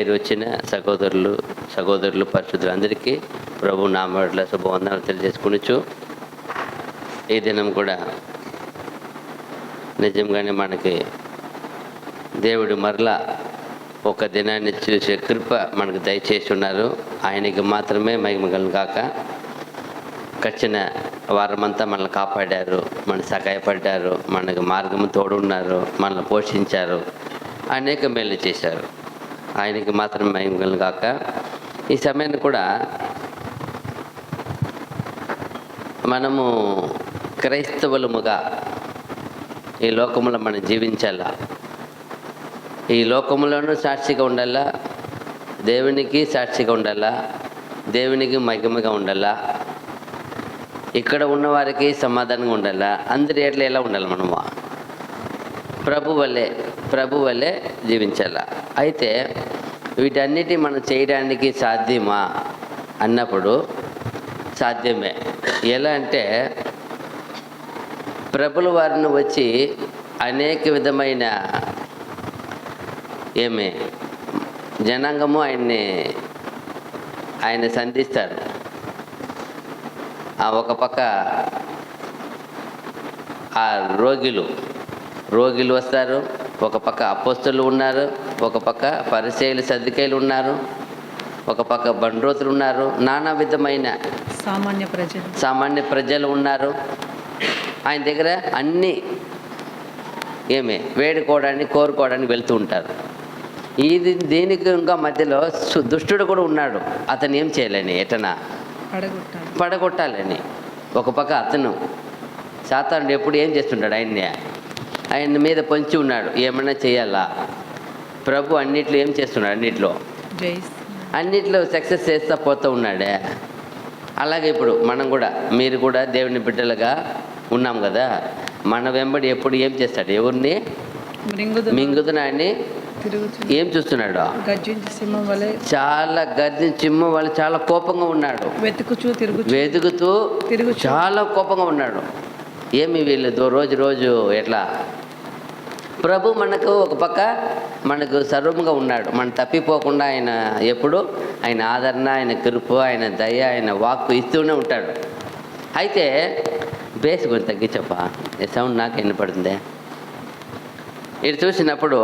చేరి వచ్చిన సహోదరులు పరిశుద్ధులందరికీ ప్రభు నామములో శుభవందనాలు తెలియజేసుకొనుచు, ఈ దినం కూడా నిజంగానే మనకి దేవుడు మరలా ఒక దినాన్ని చూసే కృప మనకు దయచేసి ఉన్నారు. ఆయనకి మాత్రమే మహిమగలను కాక. గడిచిన వారమంతా మనల్ని కాపాడారు, మన సహాయపడ్డారు, మనకు మార్గం తోడున్నారు, మనల్ని పోషించారు, అనేక మేలు చేశారు. ఆయనకి మాత్రమే మహిమగలను కాక. ఈ సమయాన్ని కూడా మనము క్రైస్తవులముగా ఈ లోకంలో మనం జీవించాలా. ఈ లోకంలోనూ సాక్షిగా ఉండాలా, దేవునికి సాక్షిగా ఉండాలా, దేవునికి మహిమగా ఉండాలా, ఇక్కడ ఉన్నవారికి సమాధానంగా ఉండాలా. అందరి ఎట్లా ఎలా ఉండాలి? మనము ప్రభు వల్లే జీవించాలా. అయితే వీటన్నిటి మనం చేయడానికి సాధ్యమా అన్నప్పుడు సాధ్యమే. ఎలా అంటే ప్రభుల వారిని వచ్చి అనేక విధమైన జనాంగము ఆయన సంధిస్తారు. ఒక పక్క ఆ రోగిలు వస్తారు, ఒక పక్క అపోస్తలులు ఉన్నారు, ఒక పక్క పరిసయ్యులు సద్దుకయ్యులు ఉన్నారు, ఒక పక్క బండ్రోతులు ఉన్నారు, నానా విధమైన సామాన్య ప్రజలు ఉన్నారు. ఆయన దగ్గర అన్నీ వేడుకోవడానికి కోరుకోవడానికి వెళ్తూ ఉంటారు. దీనికి ఇంకా మధ్యలో దుష్టుడు కూడా ఉన్నాడు. అతను ఏం చేయాలని, ఎటనా పడగొట్టాలని. ఒక పక్క అతను సాతానుడు ఎప్పుడు ఏం చేస్తుంటాడు? ఆయన మీద పొంచి ఉన్నాడు, ఏమన్నా చేయాలా. ప్రభు అన్నిట్లో ఏం చేస్తున్నాడు? అన్నిట్లో సక్సెస్ చేస్తా పోతూ ఉన్నాడే. అలాగే ఇప్పుడు మనం కూడా, మీరు కూడా దేవుని బిడ్డలుగా ఉన్నాం కదా. మన వెంబడి ఎప్పుడు ఏం చేస్తాడు? ఎవరిని మింగుదునాన్ని ఏం చూస్తున్నాడు? చాలా గర్జించి సింహం వల్ల చాలా కోపంగా ఉన్నాడు. వెతుకుతూ చాలా కోపంగా ఉన్నాడు. వీళ్ళు రోజు ఎట్లా? ప్రభు మనకు ఒక పక్క మనకు సర్వముగా ఉన్నాడు. మనం తప్పిపోకుండా ఆయన ఎప్పుడు ఆయన ఆదరణ, ఆయన కృప, ఆయన దయ, ఆయన వాక్కు ఇస్తూనే ఉంటాడు. అయితే బేస్ కొంచెం తగ్గించప్ప, సౌండ్ నాకు వినపడుతుంది. ఇది చూసినప్పుడు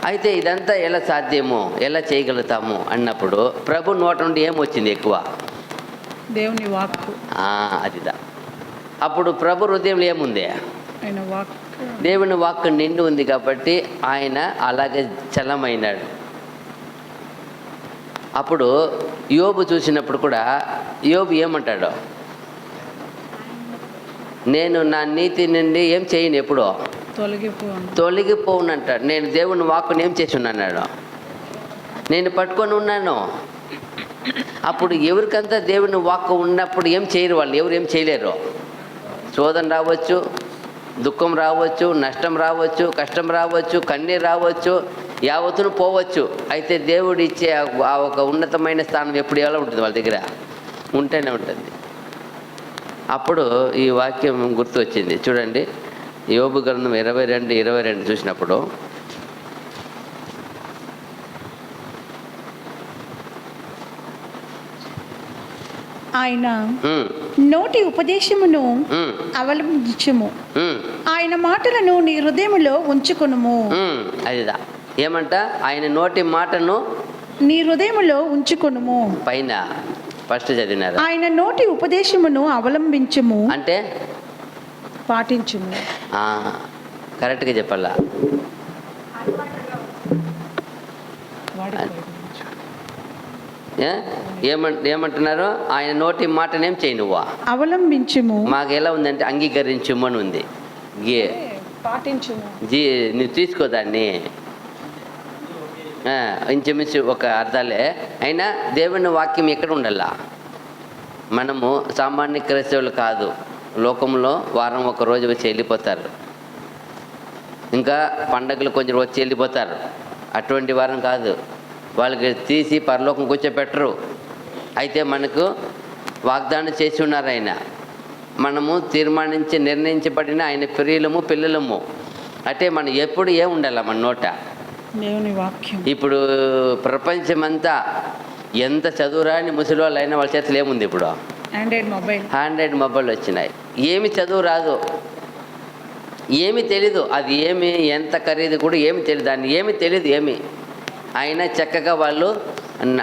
అయితే ఇదంతా ఎలా సాధ్యమో, ఎలా చేయగలుగుతాము అన్నప్పుడు ప్రభు నోట నుండి ఏమొచ్చింది ఎక్కువ? దేవుని వాక్కు. అదిదా. అప్పుడు ప్రభు హృదయంలో ఏముంది? దేవుని వాక్కు నిండి ఉంది కాబట్టి ఆయన అలాగే చలమైనాడు. అప్పుడు యోబు చూసినప్పుడు కూడా యోబు ఏమంటాడు? నేను నా నీతి నుండి ఏం చేయను, ఎప్పుడో తొలగిపోవునంటాడు. నేను దేవుని వాక్కుని ఏం చేసి ఉన్నాడు? నేను పట్టుకొని ఉన్నాను. అప్పుడు ఎవరికంతా దేవుని వాక్కు ఉన్నప్పుడు ఏం చేయరు వాళ్ళు? ఎవరు ఏం చేయలేరు. శోధన రావచ్చు, దుఃఖం రావచ్చు, నష్టం రావచ్చు, కష్టం రావచ్చు, కన్నీరు రావచ్చు, యావత్తును పోవచ్చు. అయితే దేవుడు ఇచ్చే ఆ ఒక ఉన్నతమైన స్థానం ఎప్పుడు ఎలా ఉంటుంది? వాళ్ళ దగ్గర ఉంటేనే ఉంటుంది. అప్పుడు ఈ వాక్యం గుర్తు వచ్చింది. చూడండి, యోబు గ్రంథం 22 చూసినప్పుడు ఆయన నోటి ఉపదేశమును అవలంబించుము, ఆయన మాటలను నీ హృదయములో ఉంచుకొనుము. అదిదా ఏమంట? ఆయన నోటి మాటను నీ హృదయములో ఉంచుకొనుము. పైన ఫస్ట్ చదివినారు. ఆయన నోటి ఉపదేశమును అవలంబించుము అంటే పాటించుము. కరెక్ట్గా చెప్పాలా? ఏమంటున్నారు? ఆయన నోటి మాటనేం చేయి, నువ్వు అవలంబించుము. మాకు ఎలా ఉందంటే అంగీకరించుము అని ఉంది. నువ్వు తీసుకోదాన్ని ఇంచుమించు ఒక అర్థాలే. అయినా దేవుని వాక్యం ఎక్కడ ఉండాలా? మనము సామాన్య క్రైస్తవులు కాదు. లోకంలో వారం ఒక రోజు వచ్చి వెళ్ళిపోతారు, ఇంకా పండగలు కొంచెం వచ్చి వెళ్ళిపోతారు. అటువంటి వారం కాదు. వాళ్ళకి తీసి పరలోకం కూర్చోపెట్టరు. అయితే మనకు వాగ్దానం చేసి ఉన్నారు ఆయన. మనము నిర్ణయించబడిన ఆయన ప్రియులము, పిల్లలము. అంటే మనం ఎప్పుడు ఉండాలా? మన నోట దేవుని వాక్యం. ఇప్పుడు ప్రపంచమంతా ఎంత చదువురాని ముసలి వాళ్ళు అయినా వాళ్ళ చేతులు ఏముంది ఇప్పుడు? ఆండ్రాయిడ్ మొబైల్ వచ్చినాయి. ఏమి చదువు రాదు, ఏమి తెలీదు, అది ఏమి ఎంత ఖరీదు కూడా ఏమి తెలియదు, దాన్ని ఏమి తెలియదు ఏమి, అయినా చక్కగా వాళ్ళు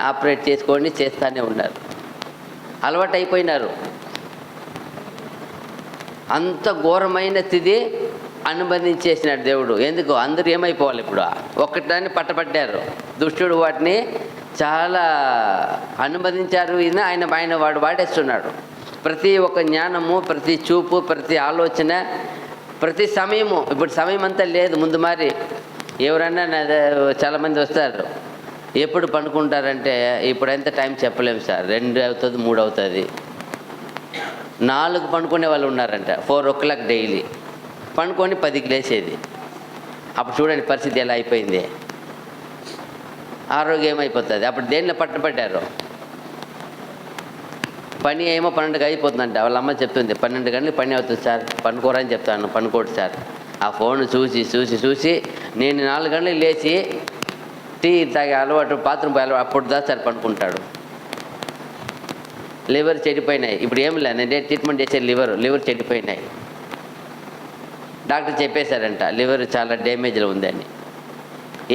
ఆపరేట్ చేసుకొని చేస్తూనే ఉన్నారు. అలవాటు అయిపోయినారు. అంత ఘోరమైన స్థితి అనుబంధించేసినాడు దేవుడు. ఎందుకు? అందరూ ఏమైపోవాలి ఇప్పుడు? ఒక్కటాన్ని పట్టబడ్డారు. దుష్టుడు వాటిని చాలా అనుబంధించారు. ఆయన వాడు వాడేస్తున్నాడు. ప్రతి ఒక్క జ్ఞానము, ప్రతి చూపు, ప్రతి ఆలోచన, ప్రతి సమయము. ఇప్పుడు సమయం అంతా లేదు. ముందు మరి ఎవరన్నా చాలామంది వస్తారు, ఎప్పుడు పండుకుంటారంటే ఇప్పుడు ఎంత టైం చెప్పలేము సార్, 2 అవుతుంది, 3 అవుతుంది, 4 పండుకునే వాళ్ళు ఉన్నారంట. 4 o'clock డైలీ పండుకొని 10కి లేచేది. అప్పుడు చూడండి పరిస్థితి ఎలా అయిపోయింది, ఆరోగ్యం ఏమైపోతుంది. అప్పుడు దేనిలో పట్టబడ్డారు? పని ఏమో 12కి అయిపోతుందంట. వాళ్ళ అమ్మ చెప్తుంది 12 గంటలకు పని అవుతుంది సార్, పండుకోరని చెప్తాను, పండుకోడు సార్. ఆ ఫోన్ చూసి చూసి చూసి నేను 4 గంటలకు లేచి టీ తాగే అలవాటు, బాత్రూమ్ పోయే అలవాటు, అప్పుడు దా సార్ పండుకుంటాడు. లివర్ చెడిపోయినాయి. ఇప్పుడు ఏం లేదు, నేను ట్రీట్మెంట్ చేసే లివర్ చెడిపోయినాయి. డాక్టర్ చెప్పేశారంట లివర్ చాలా డ్యామేజ్లో ఉందని.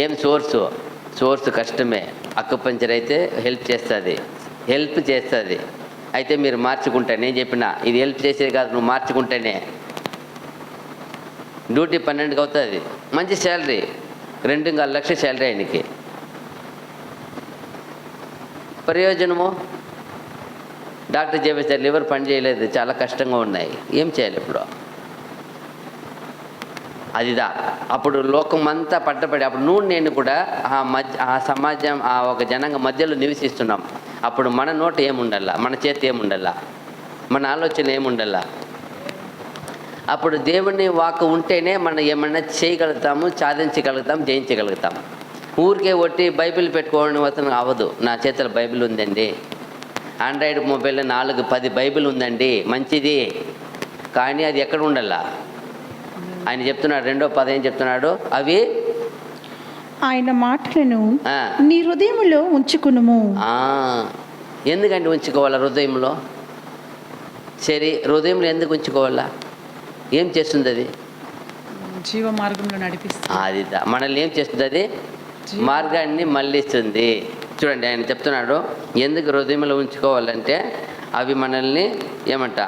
ఏం సోర్సు కష్టమే. అక్కుపంచర్ అయితే హెల్ప్ చేస్తుంది. అయితే మీరు మార్చుకుంటా, నేను చెప్పిన ఇది హెల్ప్ చేసేది కాదు, నువ్వు మార్చుకుంటేనే. డ్యూటీ 12కి అవుతుంది, మంచి శాలరీ, 2.5 లక్షల శాలరీ ఆయనకి. ప్రయోజనము? డాక్టర్ చెప్పేసారు లివర్ పని చేయలేదు, చాలా కష్టంగా ఉన్నాయి, ఏం చేయాలి ఇప్పుడు? అదిదా అప్పుడు లోకం అంతా పట్టబడి, అప్పుడు నువ్వు నేను కూడా ఆ సమాజం, ఆ ఒక జనాంగ మధ్యలో నివసిస్తున్నాం. అప్పుడు మన నోట ఏముండాలా, మన చేతి ఏముండాలా, మన ఆలోచన ఏముండాలా? అప్పుడు దేవుని వాక్కు ఉంటేనే మనం ఏమన్నా చేయగలుగుతాము, సాధించగలుగుతాం, జయించగలుగుతాం. ఊరికే ఒట్టి బైబిల్ పెట్టుకోవడం అతను అవ్వదు. నా చేతిలో బైబిల్ ఉందండి, ఆండ్రాయిడ్ మొబైల్లో 4-10 బైబిల్ ఉందండి, మంచిది, కానీ అది ఎక్కడ ఉండాలా? ఆయన చెప్తున్నాడు 2వ పదం ఏం చెప్తున్నాడు? అవి ఆయన మాటలను నీ హృదయంలో ఉంచుకునుము. ఎందుకంటే ఉంచుకోవాలా హృదయంలో? సరే, హృదయంలో ఎందుకు ఉంచుకోవాలా? ఏం చేస్తుంది అది? జీవ మార్గంలో నడిపిస్తుంది. అది మనల్ని ఏం చేస్తుంది? అది మార్గాన్ని మళ్ళిస్తుంది. చూడండి, ఆయన చెప్తున్నాడు ఎందుకు హృదయంలో ఉంచుకోవాలంటే అవి మనల్ని ఏమంట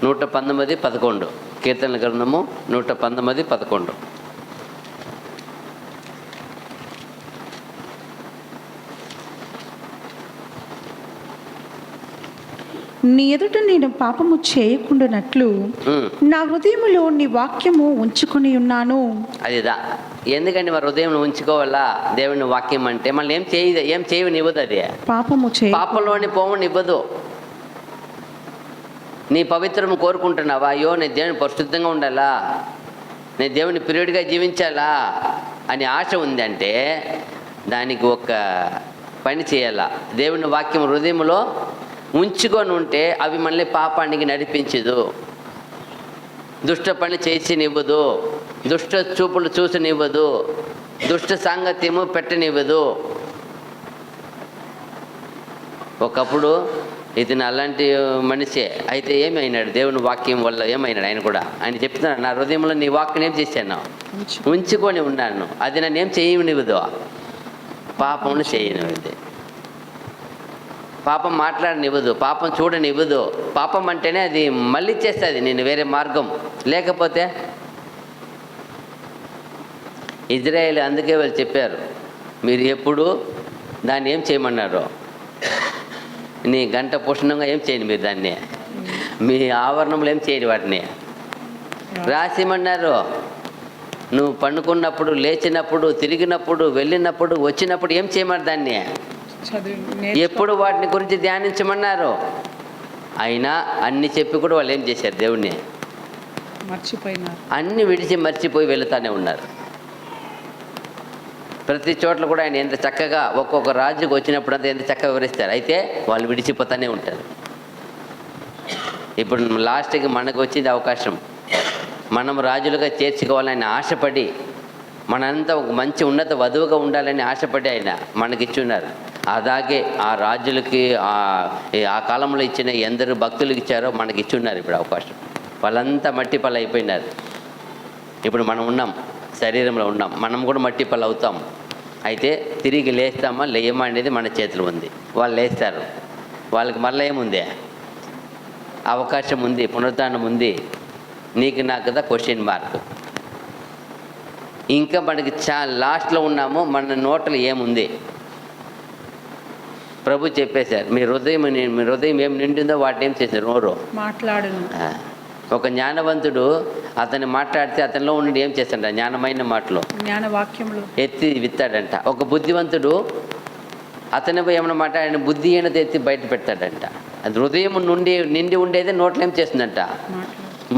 119:11 కీర్తనల గ్రంథము 119:11. నీ ఎదుట నేను పాపము చేయకుండానట్లు నా హృదయములో నీ వాక్యము ఉంచుకొని ఉన్నాను. అదిదా ఎందుకంటే మరి హృదయం ఉంచుకోవాలా దేవుని వాక్యం అంటే? మళ్ళీ ఏం చేయనివ్వదు. అది పాపంలోని పోవనివ్వదు. నీ పవిత్రము కోరుకుంటున్నావా? అయ్యో నేను దేవుని పరిశుద్ధంగా ఉండాలా, నేను దేవుని పీరియడ్గా జీవించాలా అని ఆశ ఉందంటే దానికి ఒక పని చేయాలా. దేవుని వాక్యం హృదయంలో ఉంచుకొని ఉంటే అవి మళ్ళీ పాపానికి నడిపించదు, దుష్ట పని చేసినివ్వదు, దుష్ట చూపులు చూసనివ్వదు, దుష్ట సాంగత్యము పెట్టనివ్వదు. ఒకప్పుడు ఇతను అలాంటి మనిషే, అయితే ఏమైనాడు? దేవుని వాక్యం వల్ల ఏమైనాడు? ఆయన చెప్తున్నాడు నా హృదయంలో నీ వాక్యం ఏం చేశాను? ఉంచుకొని ఉన్నాను, అది నన్ను ఏం చేయనివ్వదు, పాపమును చేయనివ్వదు, పాపం మాట్లాడనివ్వదు, పాపం చూడనివ్వదు. పాపం అంటేనే అది మళ్ళీ చేస్తుంది నేను వేరే మార్గం. లేకపోతే ఇజ్రాయేల్ అందుకే వాళ్ళు చెప్పారు మీరు ఎప్పుడు దాన్ని ఏం చేయమన్నారు? నీ గంట పోషణంగా ఏం చేయండి, మీరు దాన్ని మీ ఆవరణంలో ఏం చేయండి, వాటిని రాసిమన్నారు. నువ్వు పండుకున్నప్పుడు, లేచినప్పుడు, తిరిగినప్పుడు, వెళ్ళినప్పుడు, వచ్చినప్పుడు ఏం చేయమన్నారు? దాన్ని ఎప్పుడు వాటిని గురించి ధ్యానించమన్నారు. అయినా అన్ని చెప్పి కూడా వాళ్ళు ఏం చేశారు? దేవుణ్ణి మర్చిపోయినారు. అన్ని విడిచి మర్చిపోయి వెళుతూనే ఉన్నారు. ప్రతి చోట్ల కూడా ఆయన ఎంత చక్కగా ఒక్కొక్క రాజుకు వచ్చినప్పుడు అంతా ఎంత చక్కగా వివరిస్తారు. అయితే వాళ్ళు విడిచిపోతూనే ఉంటారు. ఇప్పుడు లాస్ట్కి మనకు వచ్చింది అవకాశం. మనం రాజులుగా చేర్చుకోవాలని ఆశపడి, మనంతా ఒక మంచి ఉన్నత వధువుగా ఉండాలని ఆశపడి ఆయన మనకిచ్చున్నారు. అలాగే ఆ రాజులకి ఆ కాలంలో ఇచ్చిన ఎందరు భక్తులకు ఇచ్చారో మనకి ఇచ్చున్నారు ఇప్పుడు అవకాశం. వాళ్ళంతా మట్టి పళ్ళు అయిపోయినారు. ఇప్పుడు మనం ఉన్నాం, శరీరంలో ఉన్నాం, మనం కూడా మట్టి పళ్ళు అవుతాం. అయితే తిరిగి లేస్తామా లేయమా అనేది మన చేతిలో ఉంది. వాళ్ళు లేస్తారు, వాళ్ళకి మళ్ళీ ఏముంది, అవకాశం ఉంది, పునరుద్ధానం ఉంది. నీకు నాకు కదా క్వశ్చన్ మార్క్. ఇంకా మనకి లాస్ట్లో ఉన్నాము, మన నోట్లో ఏముంది? ప్రభు చెప్పేశారు, మీ హృదయం ఏం నిండిందో వాటిని ఏం చేశారు, నోరు మాట్లాడను. ఒక జ్ఞానవంతుడు అతన్ని మాట్లాడితే అతనిలో ఉండి ఏం చేస్తాడంట, జ్ఞానమైన మాటలు జ్ఞానవాక్యములు ఎత్తి విత్తాడంట. ఒక బుద్ధివంతుడు అతని ఏమైనా మాట్లాడిన బుద్ధిహీనత ఎత్తి బయట పెడతాడంట. అది హృదయం నిండి ఉండేది నోట్లో ఏం చేస్తుందంట,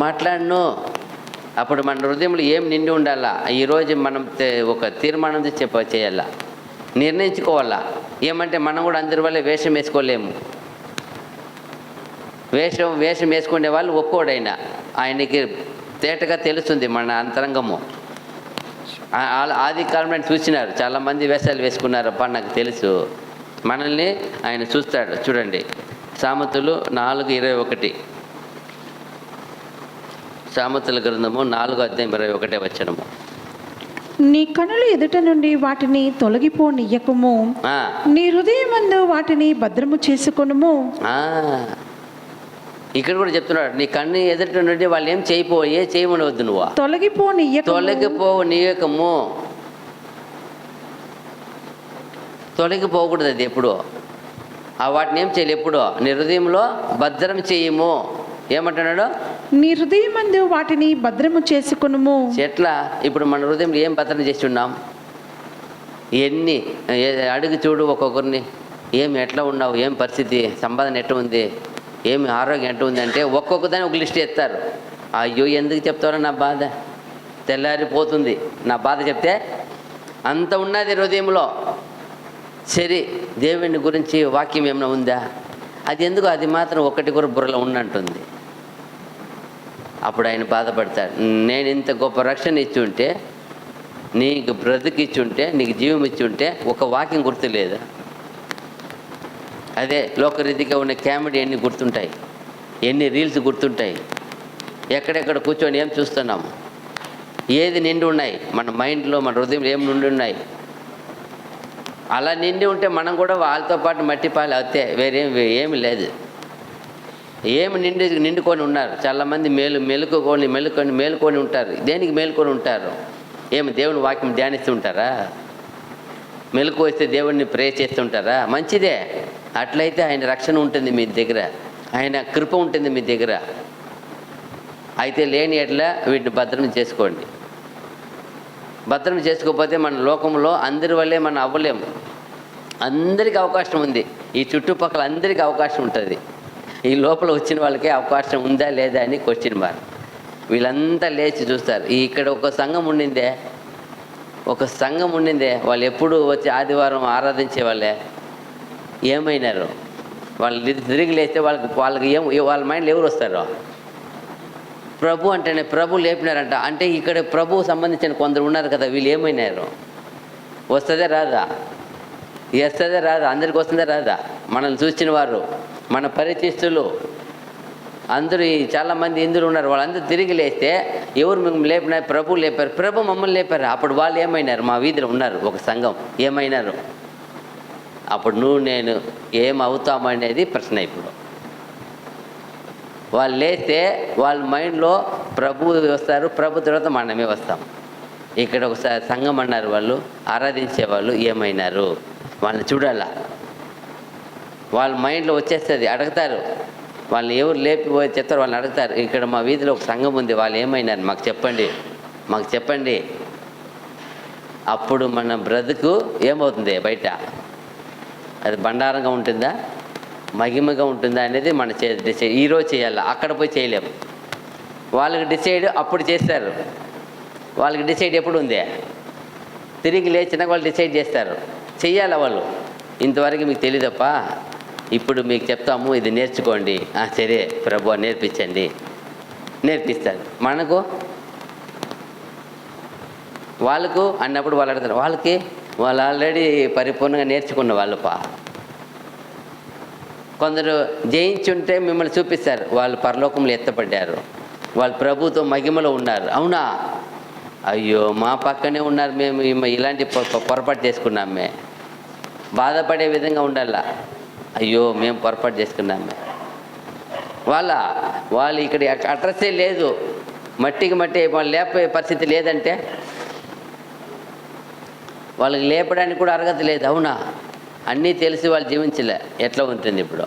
మాట్లాడను. అప్పుడు మన హృదయంలో ఏం నిండి ఉండాలా? ఈరోజు మనం ఒక తీర్మానం చేయాలా, నిర్ణయించుకోవాలా. ఏమంటే మనం కూడా అందరి వల్ల వేషం వేసుకోలేము. వేషం వేసుకునే వాళ్ళు ఒక్కోడైనా ఆయనకి తేటగా తెలుస్తుంది మన అంతరంగము. ఆది కాలంలో చూసినారు, చాలామంది వేషాలు వేసుకున్నారప్ప, నాకు తెలుసు. మనల్ని ఆయన చూస్తాడు. చూడండి, సామెతలు 4:21, సామెతల గ్రంథము 4:21. నీ కనులు ఎదుట నుండి వాటిని తొలగిపోనియ్యకుము, నీ హృదయమందు వాటిని భద్రము చేసుకొనుము. ఇక్కడ కూడా చెప్తున్నాడు, నీ కన్ను ఎదుట నుండి వాళ్ళు ఏం చేయమనవద్దు, నువ్వు తొలగిపోనీయకము. తొలగిపోకూడదు అది ఎప్పుడు. వాటిని ఏం చేయాలి, ఎప్పుడు నీ హృదయంలో భద్రం చేయము. ఏమంటున్నాడు, నీ హృదయమందు వాటిని భద్రము చేసుకొనుము. ఎట్లా? ఇప్పుడు మన హృదయంలో ఏం భద్రం చేసి ఉన్నాం? ఎన్ని అడుగు చూడు ఒక్కొక్కరిని, ఎట్లా ఉన్నావు, ఏం పరిస్థితి, సంపాదన ఎట్లా ఉంది, ఏమి ఆరోగ్యం ఎట్లా ఉంది అంటే ఒక్కొక్కదాన్ని ఒక లిస్ట్ ఎత్తారు. అయ్యో ఎందుకు చెప్తారో నా బాధ, తెల్లారిపోతుంది నా బాధ చెప్తే. అంత ఉన్నది హృదయంలో. సరే, దేవుని గురించి వాక్యం ఏమైనా ఉందా? అది ఎందుకు, అది మాత్రం ఒకటి కూడా బుర్రలో ఉన్నట్టుంది. అప్పుడు ఆయన బాధపడతాడు, నేను ఇంత గొప్ప రక్షణ ఇచ్చి ఉంటే, నీకు బ్రతికిచ్చి ఉంటే, నీకు జీవం ఇచ్చి ఉంటే ఒక వాక్యం గుర్తులేదు. అదే లోకరీతిగా ఉన్న కామెడీ ఎన్ని గుర్తుంటాయి, ఎన్ని రీల్స్ గుర్తుంటాయి, ఎక్కడెక్కడ కూర్చొని ఏం చూస్తున్నాము, ఏది నిండి ఉన్నాయి మన మైండ్లో, మన హృదయంలో ఏం నిండి ఉన్నాయి. అలా నిండి ఉంటే మనం కూడా వాళ్ళతో పాటు మట్టిపాలు అవుతే ఏమి లేదు. ఏమి నిండుకొని ఉన్నారు చాలామంది. మేలుకొని ఉంటారు. దేనికి మేలుకొని ఉంటారు? దేవుని వాక్యం ధ్యానిస్తూ ఉంటారా? మెలకు వస్తే దేవుడిని ప్రే చేస్తుంటారా? మంచిదే. అట్లయితే ఆయన రక్షణ ఉంటుంది మీ దగ్గర, ఆయన కృప ఉంటుంది మీ దగ్గర. అయితే లేని ఎట్లా వీటిని భద్రం చేసుకోండి. భద్రం చేసుకోకపోతే మన లోకంలో అందరి వల్లే మనం అవ్వలేము. అందరికీ అవకాశం ఉంది, ఈ చుట్టుపక్కల అందరికీ అవకాశం ఉంటుంది. ఈ లోపల వచ్చిన వాళ్ళకే అవకాశం ఉందా లేదా అని క్వశ్చన్ మార్క్. వీళ్ళంతా లేచి చూస్తారు. ఇక్కడ ఒక సంఘం ఉండిందే, వాళ్ళు ఎప్పుడు వచ్చి ఆదివారం ఆరాధించే వాళ్ళే ఏమైనారు? వాళ్ళు తిరిగి లేస్తే వాళ్ళకి వాళ్ళ మైండ్లో ఎవరు వస్తారో? ప్రభు అంటేనే ప్రభు లేపినారంట. అంటే ఇక్కడ ప్రభువు సంబంధించిన కొందరు ఉన్నారు కదా, వీళ్ళు ఏమైనారు? వస్తుందే రాదా? అందరికి వస్తుందే రాదా? మనల్ని చూసిన వారు, మన పరిచయస్తులు అందరూ, చాలామంది ఇందులో ఉన్నారు. వాళ్ళందరూ తిరిగి లేస్తే ఎవరు మిమ్మల్ని లేపినారు? ప్రభు లేపారు. ప్రభు మమ్మల్ని లేపారు. అప్పుడు వాళ్ళు ఏమైనారు? మా వీధిలో ఉన్నారు ఒక సంఘం, ఏమైనారు? అప్పుడు నువ్వు నేను ఏమవుతామనేది ప్రశ్న. ఇప్పుడు వాళ్ళు లేస్తే వాళ్ళ మైండ్లో ప్రభు వస్తారు, ప్రభు తర్వాత మనమే వస్తాం. ఇక్కడ ఒకసారి సంఘం అన్నారు, వాళ్ళు ఆరాధించేవాళ్ళు ఏమైనారు? వాళ్ళని చూడాలా. వాళ్ళ మైండ్లో వచ్చేస్తుంది, అడుగుతారు. వాళ్ళని ఎవరు లేపి చెప్తారు, వాళ్ళని అడుగుతారు. ఇక్కడ మా వీధిలో ఒక సంఘం ఉంది, వాళ్ళు ఏమైనారు? మాకు చెప్పండి. అప్పుడు మన బ్రతుకు ఏమవుతుంది? బయట అది బండారంగా ఉంటుందా, మహిమగా ఉంటుందా అనేది మన డిసైడ్ ఈరోజు చేయాలి. అక్కడ పోయి చేయలేము. వాళ్ళకి డిసైడ్ అప్పుడు చేస్తారు. వాళ్ళకి డిసైడ్ ఎప్పుడు ఉంది? తిరిగి లేచినాక వాళ్ళు డిసైడ్ చేస్తారు. చెయ్యాలి వాళ్ళు. ఇంతవరకు మీకు తెలియదప్పా, ఇప్పుడు మీకు చెప్తాము, ఇది నేర్చుకోండి. సరే ప్రభు నేర్పించండి, నేర్పిస్తాడు. మనకు వాళ్ళకు అన్నప్పుడు వాళ్ళు అడుగుతారు, వాళ్ళకి వాళ్ళు ఆల్రెడీ పరిపూర్ణంగా నేర్చుకున్న వాళ్ళపా. కొందరు జయించుంటే మిమ్మల్ని చూపిస్తారు, వాళ్ళు పరలోకంలో ఎత్తపడ్డారు, వాళ్ళు ప్రభుతో మహిమలో ఉన్నారు. అవునా? అయ్యో మా పక్కనే ఉన్నారు, మేము ఇలాంటి పొరపాటు చేసుకున్నామే. బాధపడే విధంగా ఉండాల. అయ్యో మేము పొరపాటు చేసుకున్నామే. వాళ్ళు ఇక్కడ అడ్రస్సే లేదు, మట్టికి మట్టి వాళ్ళు లేపే పరిస్థితి లేదంటే వాళ్ళకి లేపడానికి కూడా అర్హత లేదు. అవునా? అన్నీ తెలిసి వాళ్ళు జీవించలే. ఎట్లా ఉంటుంది ఇప్పుడు?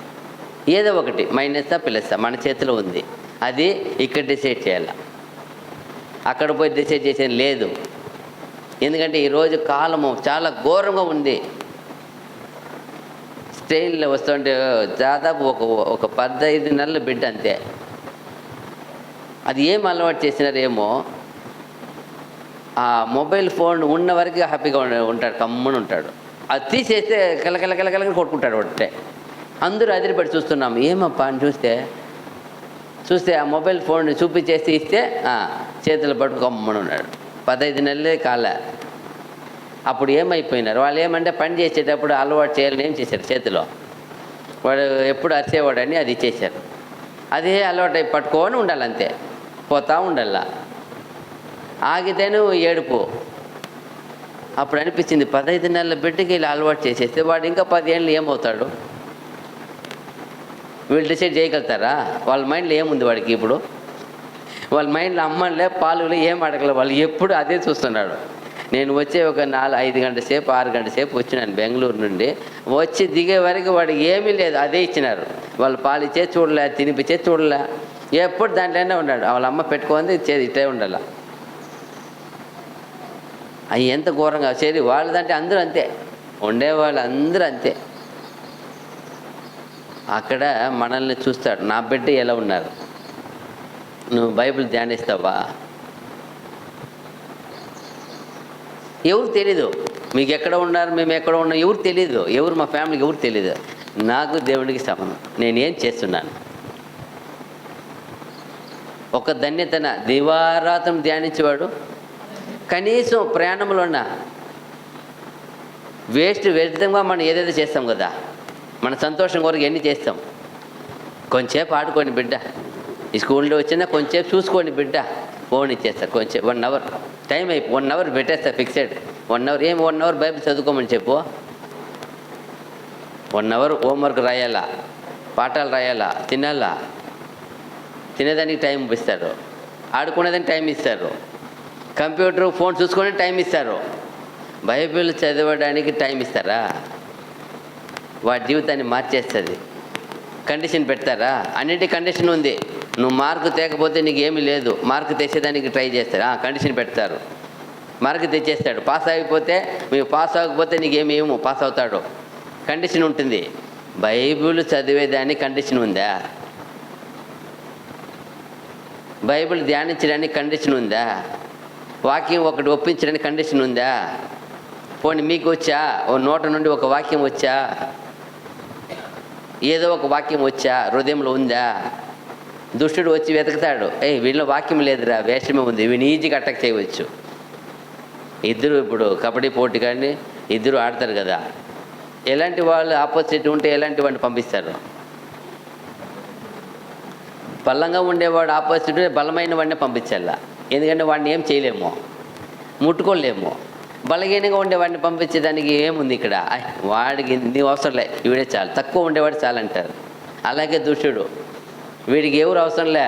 ఏదో ఒకటి మైనస్సా ప్లస్సా మన చేతిలో ఉంది. అది ఇక్కడ డిసైడ్ చేయాలి, అక్కడ పోయి డిసైడ్ చేసేది లేదు. ఎందుకంటే ఈరోజు కాలము చాలా ఘోరంగా ఉంది. ట్రైన్లో వస్తుంటే దాదాపు ఒక 15 నెలల బిడ్డ అంతే. అది ఏం అలవాటు చేసినారేమో, ఆ మొబైల్ ఫోన్ ఉన్న వరకు హ్యాపీగా ఉంటాడు, కమ్ముని ఉంటాడు. అది తీసేస్తే కలకల కొట్టుకుంటాడు ఒకటే. అందరూ అదిరిపడి చూస్తున్నాం, ఏమప్పా అని చూస్తే ఆ మొబైల్ ఫోన్ చూపించేసి ఇస్తే చేతులు పట్టుకు కమ్ముని ఉన్నాడు. 15 నెలలే కాలే. అప్పుడు ఏమైపోయినారు వాళ్ళు? ఏమంటే పని చేసేటప్పుడు అలవాటు చేయాలని ఏం చేశారు? చేతిలో వాడు ఎప్పుడు అరిచేవాడని అది ఇచ్చేశారు. అదే అలవాటు పట్టుకొని ఉండాలంతే, పోతా ఉండాల. ఆగితేనే ఏడుపు. అప్పుడు అనిపించింది, 15 నెలల బిడ్డకి ఇలా అలవాటు చేసేస్తే వాడు ఇంకా 10 ఏళ్ళు ఏమవుతాడు? వీళ్ళు డిసైడ్ చేయగలుగుతారా? వాళ్ళ మైండ్లో ఏముంది వాడికి? ఇప్పుడు వాళ్ళ మైండ్లో అమ్మలే పాలులే ఏం అడగలే, వాళ్ళు ఎప్పుడు అదే చూస్తున్నాడు. నేను వచ్చే ఒక 4-5 గంటల సేపు 6 గంటల సేపు వచ్చినాను బెంగళూరు నుండి. వచ్చి దిగే వరకు వాడికి ఏమీ లేదు, అదే ఇచ్చినారు. వాళ్ళు పాలు ఇచ్చే చూడలే, తినిపించే చూడలే, ఎప్పుడు దాంట్లోనే ఉన్నాడు. వాళ్ళ అమ్మ పెట్టుకుంది ఇట్టే ఉండాల. అవి ఎంత ఘోరంగా చేరి వాళ్ళదంటే అందరూ అంతే, ఉండేవాళ్ళు అందరూ అంతే. అక్కడ మనల్ని చూస్తాడు, నా బిడ్డ ఎలా ఉన్నారు, నువ్వు బైబిల్ ధ్యానిస్తావా? ఎవరు తెలీదు, మీకు ఎక్కడ ఉన్నారు, మేము ఎక్కడ ఉన్నాం ఎవరు తెలీదు, ఎవరు మా ఫ్యామిలీకి ఎవరు తెలీదు. నాకు దేవుడికి సమానం, నేనేం చేస్తున్నాను. ఒక ధన్యతన దివారాత్రం ధ్యానించేవాడు. కనీసం ప్రయాణంలో ఉన్న వ్యర్థంగా మనం ఏదైతే చేస్తాం కదా, మన సంతోషం కొరకు ఎన్ని చేస్తాం. కొంచెంసేపు ఆడుకోండి బిడ్డ, ఈ స్కూల్లో వచ్చినా కొంచెంసేపు చూసుకోండి బిడ్డ, ఫోన్ ఇచ్చేస్తారు కొంచెం 1 అవర్ టైం 1 అవర్ పెట్టేస్తా ఫిక్సెడ్. 1 అవర్ 1 అవర్ బైబిల్ చదువుకోమని చెప్పు. 1 అవర్ హోంవర్క్ రాయాలా, పాఠాలు రాయాలా, తినాలా. తినేదానికి టైం ఇస్తారు, ఆడుకునేదానికి టైం ఇస్తారు, కంప్యూటర్ ఫోన్ చూసుకొని టైం ఇస్తారు. బైబిల్ చదవడానికి టైం ఇస్తారా? వాడి జీవితాన్ని మార్చేస్తుంది. కండిషన్ పెడతారా? అన్నింటి కండిషన్ ఉంది. నువ్వు మార్కు తేకపోతే నీకు ఏమీ లేదు, మార్కు తెచ్చేదానికి ట్రై చేస్తారు, కండిషన్ పెడతారు. మార్కు తెచ్చేస్తాడు, పాస్ అయిపోతే మీకు పాస్ అవ్వకపోతే నీకేమేమో పాస్ అవుతాడు, కండిషన్ ఉంటుంది. బైబిల్ చదివేదానికి కండిషన్ ఉందా? బైబిల్ ధ్యానించడానికి కండిషన్ ఉందా? వాక్యం ఒకటి ఒప్పించడానికి కండిషన్ ఉందా? పోనీ మీకు వచ్చా? ఓ నోట నుండి ఒక వాక్యం వచ్చా? ఏదో ఒక వాక్యం వచ్చా? హృదయంలో ఉందా? దుష్టుడు వచ్చి వెతుకుతాడు, వీళ్ళ వాక్యం లేదురా, వేషమే ఉంది, వీడిని ఈజీగా అటాక్ చేయవచ్చు. ఇద్దరు ఇప్పుడు కబడ్డీ పోటీ కానీ ఇద్దరు ఆడతారు కదా, ఎలాంటి వాళ్ళు ఆపోజిట్ ఉంటే ఎలాంటి వాడిని పంపిస్తారు? బలంగా ఉండేవాడు ఆపోజిట్ బలమైన వాడిని పంపించాల. ఎందుకంటే వాడిని ఏం చేయలేము, ముట్టుకోలేము. బలహీనంగా ఉండేవాడిని పంపించేదానికి ఏముంది ఇక్కడ? వాడికి నీవు అవసరంలే, వీడే చాలు, తక్కువ ఉండేవాడు చాలు అంటారు. అలాగే దుష్టుడు, వీడికి ఎవరు అవసరంలే,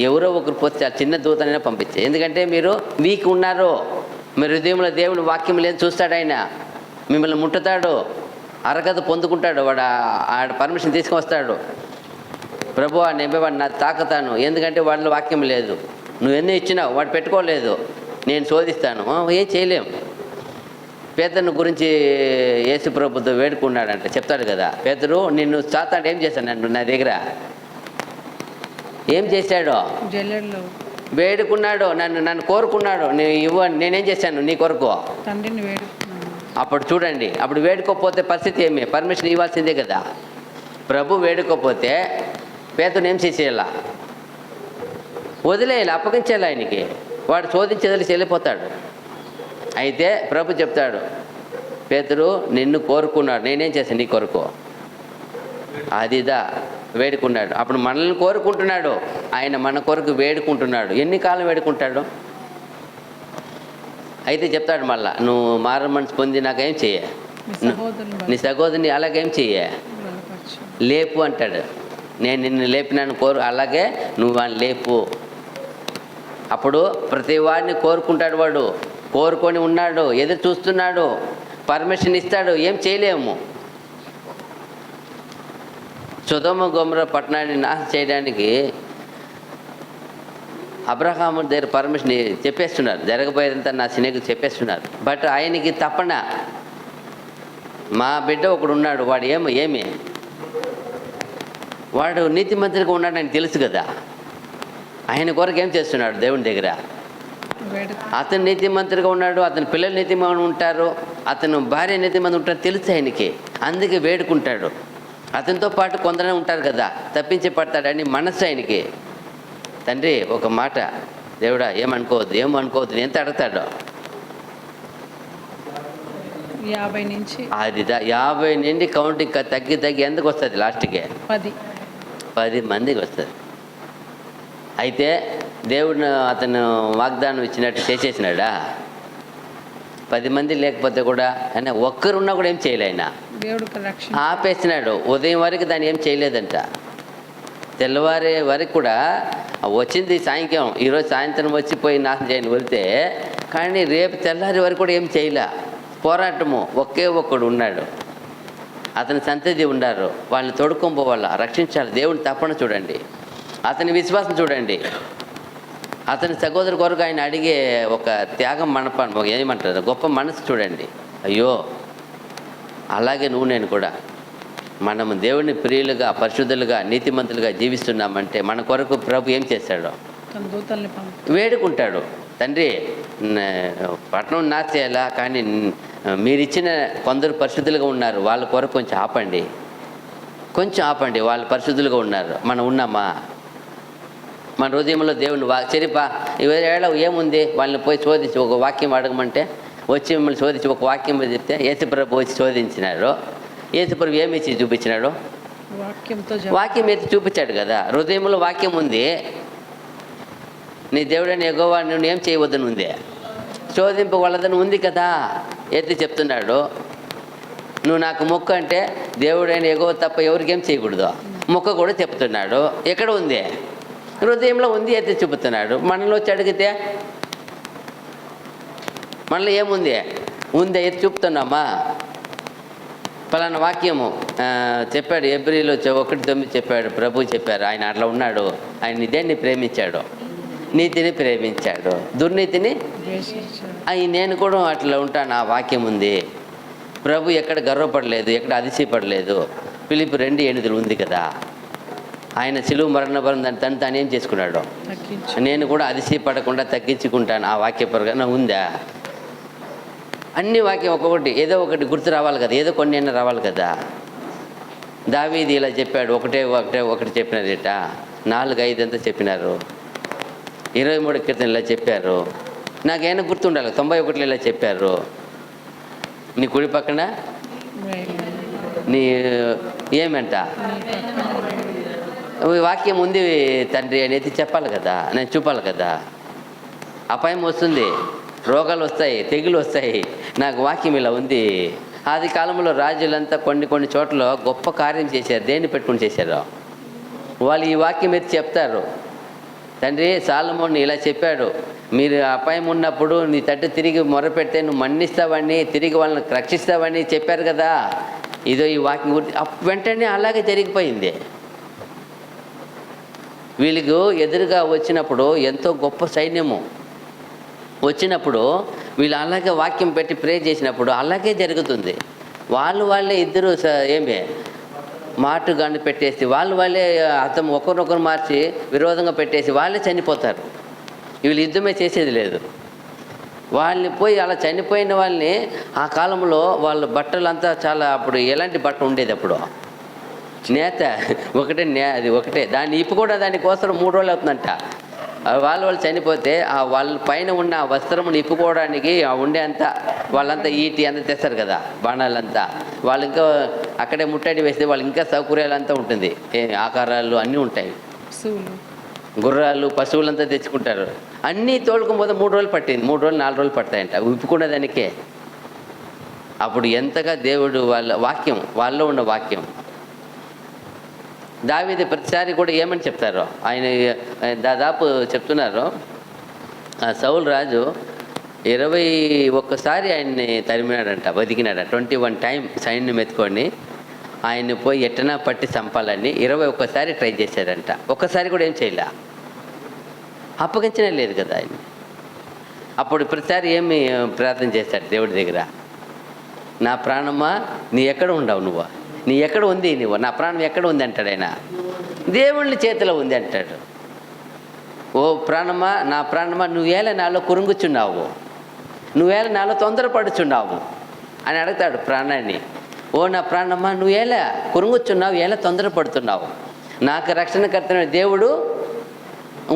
ఎవరో ఒకరు పోతే చాలు, చిన్న దూతనైనా పంపించే. ఎందుకంటే మీరు వీక్ ఉన్నారు, మీ హృదయంలో దేవుని వాక్యం లేదు చూస్తాడు. ఆయన మిమ్మల్ని ముట్టుతాడు, అరగత పొందుకుంటాడు, వాడు పర్మిషన్ తీసుకొని వస్తాడు. ప్రభు నేను వాడిని నా తాకుతాను, ఎందుకంటే వాళ్ళ వాక్యం లేదు, నువ్వు ఎన్ని ఇచ్చినావు వాడు పెట్టుకోలేదు, నేను శోధిస్తాను. ఏం చేయలేం. పేతురు గురించి యేసు ప్రభుతో వేడుకున్నాడంట, చెప్తాడు కదా, పేతురు నిన్ను సాతాను ఏం చేశాను నన్ను నా దగ్గర ఏం చేశాడో వేడుకున్నాడు, నన్ను కోరుకున్నాడు, నేనేం చేశాను నీ కొరకు తండ్రిని వేడుకున్నాను. అప్పుడు చూడండి, అప్పుడు వేడుకోకపోతే పరిస్థితి ఏమి? పర్మిషన్ ఇవ్వాల్సిందే కదా. ప్రభు వేడుకోకపోతే పేతురుని ఏం చేసేయాల? వదిలేయాలి, అప్పగించాలి ఆయనకి. వాడు శోధించేది వెళ్ళిపోతాడు. అయితే ప్రభు చెప్తాడు, పేతురు నిన్ను కోరుకున్నాడు, నేనేం చేశాను నీ కొరకు, అదిదా వేడుకున్నాడు. అప్పుడు మనల్ని కోరుకుంటున్నాడు, ఆయన మన కొరకు వేడుకుంటున్నాడు. ఎన్ని కాలం వేడుకుంటాడు? అయితే చెప్తాడు మళ్ళా, నువ్వు మారు మనసు పొంది నాకేం చెయ్య, నీ సహోదరుని అలాగేం చెయ్య, లేపు అంటాడు. నేను నిన్ను లేపినాను అలాగే నువ్వు వాడిని లేపు. అప్పుడు ప్రతి వాడిని కోరుకుంటాడు. వాడు కోరుకొని ఉన్నాడు, ఎదురు చూస్తున్నాడు, పర్మిషన్ ఇస్తాడు. ఏం చేయలేము. సొదొమ గొమొర్రా పట్టణాన్ని నాశనం చేయడానికి అబ్రహాము దగ్గర పర్మిషన్ చెప్పేస్తున్నారు, జరగబోయేదంతా నా స్నేహితులు చెప్పేస్తున్నారు. బట్ ఆయనకి తప్పన, మా బిడ్డ ఒకడు ఉన్నాడు, వాడు ఏమి వాడు నీతిమంతుడిగా ఉన్నాడు అని తెలుసు కదా. ఆయన కొరకు ఏం చేస్తున్నాడు దేవుని దగ్గర? అతను నీతిమంతుడిగా ఉన్నాడు, అతని పిల్లలు నీతిమంతులు ఉంటారు, అతను భార్య నీతిమంతులు ఉంటారు తెలుసు ఆయనకి. అందుకే వేడుకుంటాడు. అతనితో పాటు కొందరే ఉంటారు కదా, తప్పించి పడతాడని మనస్సు ఆయనకి. తండ్రి ఒక మాట, దేవుడా ఏమనుకోవద్దు ఎంత అడుగుతాడో 50 నుండి కౌంటింగ్ తగ్గి ఎందుకు వస్తుంది? లాస్ట్కి 10 మందికి వస్తుంది. అయితే దేవుడు అతను వాగ్దానం ఇచ్చినట్టు చేసేసినాడా? 10 మంది లేకపోతే కూడా ఆయన ఒక్కరున్నా కూడా ఏం చేయలే, ఆయన ఆపేసినాడు. ఉదయం వరకు దాన్ని ఏం చేయలేదంట. తెల్లవారే వరకు కూడా వచ్చింది సాయంకాలం, ఈరోజు సాయంత్రం వచ్చిపోయి నాశనం చేయని వెళ్తే, కానీ రేపు తెల్లారి వరకు కూడా ఏం చేయలే. పోరాటము. ఒకే ఒక్కడు ఉన్నాడు, అతని సంతతి ఉన్నారు, వాళ్ళని తోడుకొని పోవాలా, రక్షించాలి. దేవుని తప్పన చూడండి, అతని విశ్వాసం చూడండి, అతని సహోదరు కొరకు ఆయన అడిగే ఒక త్యాగం మనపాను ఏమంటారు, గొప్ప మనసు చూడండి. అయ్యో, అలాగే నువ్వు నేను కూడా మనము దేవుని ప్రియులుగా, పరిశుద్ధులుగా, నీతిమంతులుగా జీవిస్తున్నామంటే మన కొరకు ప్రభు ఏం చేశాడో వేడుకుంటాడు. తండ్రి పట్టణం నాచేయాలా, కానీ మీరిచ్చిన కొందరు పరిశుద్ధులుగా ఉన్నారు, వాళ్ళ కొరకు కొంచెం ఆపండి, వాళ్ళు పరిశుద్ధులుగా ఉన్నారు, మనం ఉన్నామా? మన హృదయంలో దేవుని చెరిపా ఏళ్ళ ఏముంది, వాళ్ళని పోయి శోధించి ఒక వాక్యం అడగమంటే వచ్చి మిమ్మల్ని శోధించి ఒక వాక్యం చెప్తే యేసుప్రభు వచ్చి శోధించినాడు. యేసుప్రభు ఏమి ఇచ్చి చూపించినాడు? వాక్యం ఎత్తి చూపించాడు కదా. హృదయంలో వాక్యం ఉంది, నీ దేవుడైన యెహోవా నువ్వు ఏం చేయవద్దని ఉంది, శోధింపవలదని ఉంది కదా. ఎత్తి చెప్తున్నాడు, నువ్వు నాకు మొక్కు అంటే దేవుడైన యెహోవా తప్ప ఎవరికేం చేయకూడదు, మొక్క కూడా చెప్తున్నాడు. ఎక్కడ ఉంది? హృదయంలో ఉంది, ఎత్తి చూపుతున్నాడు. మనలో వచ్చి అడిగితే మనలో ఏముంది? ఉందే, ఎత్తి చూపుతున్నామా? పలానా వాక్యము చెప్పాడు, ఎబ్రిలో 1:9 చెప్పాడు, ప్రభు చెప్పారు. ఆయన అట్లా ఉన్నాడు. ఆయన దేన్ని ప్రేమించాడు? నీతిని ప్రేమించాడు, దుర్నీతిని. నేను కూడా అట్లా ఉంటాను. ఆ వాక్యం ఉంది. ప్రభు ఎక్కడ గర్వపడలేదు, ఎక్కడ అతిశయపడలేదు. ఫిలిప్పీ 2:8 ఉంది కదా. ఆయన సిలువ మరణ తను తాను ఏం చేసుకున్నాడు? నేను కూడా అతిశయపడకుండా తగ్గించుకుంటాను. ఆ వాక్యపరంగా ఉందా? అన్ని వాక్యం ఒక్కొక్కటి ఏదో ఒకటి గుర్తు రావాలి కదా, ఏదో కొన్ని అయినా రావాలి కదా. దావీదు ఇలా చెప్పాడు, ఒకటి చెప్పినారట, 4-5 అంతా చెప్పినారు. 23 కీర్తనలు ఇలా చెప్పారు. నాకైనా గుర్తుండాలి. 91 ఇలా చెప్పారు. నీ కుడి పక్కన నీ ఏమంట వాక్యం ఉంది తండ్రి అనేది చెప్పాలి కదా, నేను చూపాలి కదా. అపాయం వస్తుంది, రోగాలు వస్తాయి, తెగులు వస్తాయి. నాకు వాక్యం ఇలా ఉంది. ఆది కాలంలో రాజులంతా కొన్ని చోట్ల గొప్ప కార్యం చేశారు. దేన్ని పెట్టుకుని చేశారు? వాళ్ళు ఈ వాక్యం ఎత్తి చెప్తారు. తండ్రి సొలొమోను ఇలా చెప్పాడు, మీరు అపాయం ఉన్నప్పుడు నీ తట్టు తిరిగి మొరపెడితే నువ్వు మన్నిస్తావని, తిరిగి వాళ్ళని రక్షిస్తావని చెప్పారు కదా. ఇదో ఈ వాక్యం గురించి వెంటనే అలాగే జరిగిపోయింది. వీళ్ళకు ఎదురుగా వచ్చినప్పుడు ఎంతో గొప్ప సైన్యము వచ్చినప్పుడు వీళ్ళు అలాగే వాక్యం పెట్టి ప్రే చేసినప్పుడు అలాగే జరుగుతుంది. వాళ్ళే ఇద్దరు ఏమే మాటుగాన్ని పెట్టేసి వాళ్ళే అర్థం ఒకరినొకరు మార్చి విరోధంగా పెట్టేసి వాళ్ళే చనిపోతారు. వీళ్ళు యుద్ధమే చేసేది లేదు. వాళ్ళని పోయి అలా చనిపోయిన వాళ్ళని ఆ కాలంలో వాళ్ళ బట్టలంతా చాలా, అప్పుడు ఎలాంటి బట్ట ఉండేది? అప్పుడు నేత అది ఒకటే, దాన్ని ఇప్పు కూడా దానికోసం 3 రోజులు అవుతుందంట. వాళ్ళు చనిపోతే ఆ వాళ్ళ పైన ఉన్న ఆ వస్త్రము నిప్పుకోవడానికి ఆ ఉండే అంతా వాళ్ళంతా ఈటి అంతా తెస్తారు కదా, బాణాలంతా. వాళ్ళు ఇంకా అక్కడే ముట్టడి వేస్తే వాళ్ళు ఇంకా సౌకర్యాలంతా ఉంటుంది, ఆకారాలు అన్నీ ఉంటాయి. గుర్రాలు పశువులంతా తెచ్చుకుంటారు. అన్నీ తోలుకుపోతే 3 రోజులు పట్టింది. 3 రోజులు 4 రోజులు పడతాయంట విప్పుకునే దానికే. అప్పుడు ఎంతగా దేవుడు వాళ్ళ వాక్యం, వాళ్ళలో ఉన్న వాక్యం. దావీదు ప్రతిసారి కూడా ఏమని చెప్తారో ఆయన దాదాపు చెప్తున్నారు, సౌలు రాజు 21 ఆయన్ని తరిమినాడంట, బతికినాడ. 21 టైం సైన్యం ఎత్తుకొని ఆయన్ని పోయి ఎట్టనా పట్టి చంపాలని 21 ట్రై చేశాడంట. ఒక్కసారి కూడా ఏం చేయలే, అప్పగించనే లేదు కదా ఆయన్ని. అప్పుడు ప్రతిసారి ఏమి ప్రార్థన చేశాడు దేవుడి దగ్గర, నా ప్రాణమా నీ ఎక్కడ ఉండవు, నీ ఎక్కడ ఉంది, నా ప్రాణం ఎక్కడ ఉంది అంటాడు ఆయన. దేవుళ్ళ చేతిలో ఉంది అంటాడు. ఓ ప్రాణమా, నా ప్రాణమా, నువ్వేళ నాలో కురుంగుచున్నావు, నువ్వేళ నాలో తొందరపడుచున్నావు అని అడుగుతాడు ప్రాణాన్ని. ఓ నా ప్రాణమా, నువ్వేళ కురుంగుచున్నావు, ఎలా తొందరపడుతున్నావు, నాకు రక్షణకర్త దేవుడు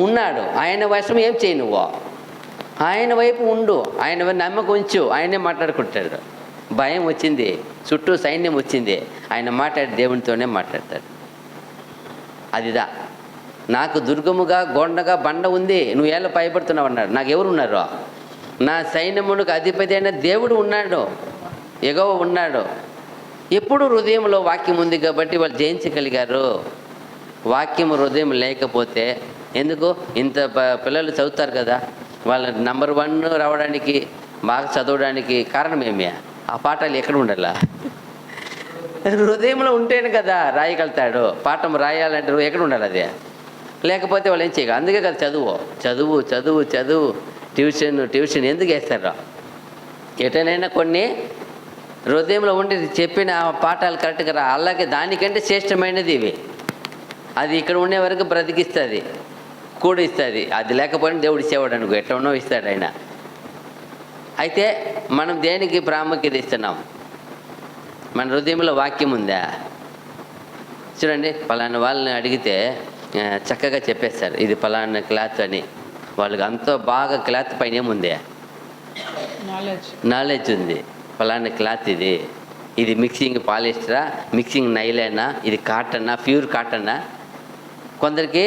ఉన్నాడు, ఆయన వశం ఏం చేయి, నువ్వు ఆయన వైపు ఉండు, ఆయన నమ్మకం ఉంచు. ఆయనే మాట్లాడుకుంటాడు. భయం వచ్చింది, చుట్టూ సైన్యం వచ్చింది, ఆయన మాట్లాడి దేవునితోనే మాట్లాడతాడు. అదిదా నాకు దుర్గముగా గొండగా బండ ఉంది, నువ్వు ఎలా భయపడుతున్నావు అన్నాడు. నాకు ఎవరున్నారు, నా సైన్యమునకు అధిపతి అయిన దేవుడు ఉన్నాడు, యెహోవా ఉన్నాడు. ఎప్పుడు హృదయంలో వాక్యం ఉంది కాబట్టి వాళ్ళు జయించగలిగారు. వాక్యం హృదయం లేకపోతే ఎందుకు? ఇంత పిల్లలు చదువుతారు కదా, వాళ్ళ నెంబర్ 1 రావడానికి, బాగా చదవడానికి కారణం ఏమి? ఆ పాఠాలు ఎక్కడ ఉండాలా? హృదయంలో ఉంటేనే కదా రాయగలుగుతాడు. పాఠం రాయాలంటే ఎక్కడ ఉండాలి? అది లేకపోతే వాళ్ళు ఏం చేయగలరు. అందుకే కదా చదువు చదువు చదువు చదువు, ట్యూషన్ ఎందుకు వేస్తారు? ఎటనైనా కొన్ని హృదయంలో ఉండి చెప్పిన పాఠాలు కరెక్ట్గా రా. అలాగే దానికంటే శ్రేష్టమైనది ఇవి. అది ఇక్కడ ఉండే వరకు బ్రతికిస్తుంది, కూడా ఇస్తుంది. అది లేకపోయినా దేవుడు ఇచ్చేవాడు అనుకో, ఎట్లా ఉన్నో ఇస్తాడు ఆయన. అయితే మనం దేనికి ప్రాముఖ్యత ఇస్తున్నాం? మన హృదయంలో వాక్యం ఉందా? చూడండి, పలానా వాళ్ళని అడిగితే చక్కగా చెప్పేస్తారు, ఇది పలానా క్లాత్ అని. వాళ్ళకి అంత బాగా క్లాత్ పైన ఏముంది? నాలెడ్జ్ ఉంది. పలానా క్లాత్ ఇది మిక్సింగ్ పాలిస్టరా, మిక్సింగ్ నైలేనా, ఇది కాటనా, ప్యూర్ కాటనా. కొందరికి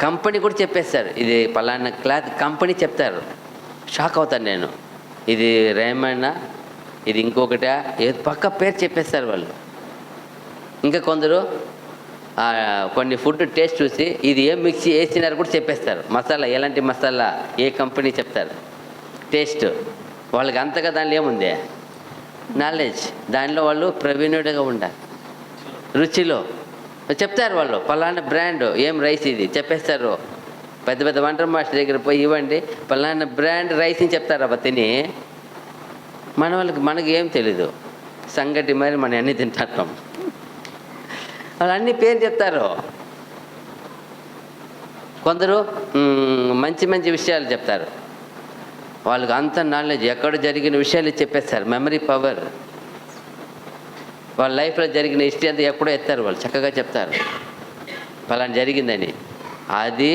కంపెనీ కూడా చెప్పేస్తారు, ఇది పలానా క్లాత్ కంపెనీ చెప్తారు. షాక్ అవుతాను నేను, ఇది రేమన్నా, ఇది ఇంకొకట, ఏది పక్క పేరు చెప్పేస్తారు వాళ్ళు. ఇంకా కొందరు కొన్ని ఫుడ్ టేస్ట్ చూసి ఇది ఏం మిక్సీ వేసినారు కూడా చెప్పేస్తారు. మసాలా ఎలాంటి మసాలా, ఏ కంపెనీ చెప్తారు. టేస్ట్ వాళ్ళకి అంతగా దానిలో ఏముంది? నాలెడ్జ్. దానిలో వాళ్ళు ప్రవీణుడిగా ఉండాలి. రుచిలో చెప్తారు వాళ్ళు, పలానా బ్రాండ్ ఏం రైస్ ఇది చెప్పేస్తారు. పెద్ద పెద్ద వంట మాస్టర్ దగ్గర పోయి ఇవ్వండి పలానా బ్రాండ్ రైస్ అని చెప్తారు. అబ్బా తిని మన వాళ్ళకి మనకి ఏం తెలీదు. సంగటి మరి మనం అన్నీ తింటాం. వాళ్ళు అన్ని పేరు చెప్తారు. కొందరు మంచి మంచి విషయాలు చెప్తారు. వాళ్ళకి అంత నాలెడ్జ్, ఎక్కడ జరిగిన విషయాలు చెప్పేస్తారు. Memory power. వాళ్ళ లైఫ్లో జరిగిన హిస్టరీ అంతా ఎప్పుడో ఎత్తారు వాళ్ళు, చక్కగా చెప్తారు పలానా జరిగిందని. అది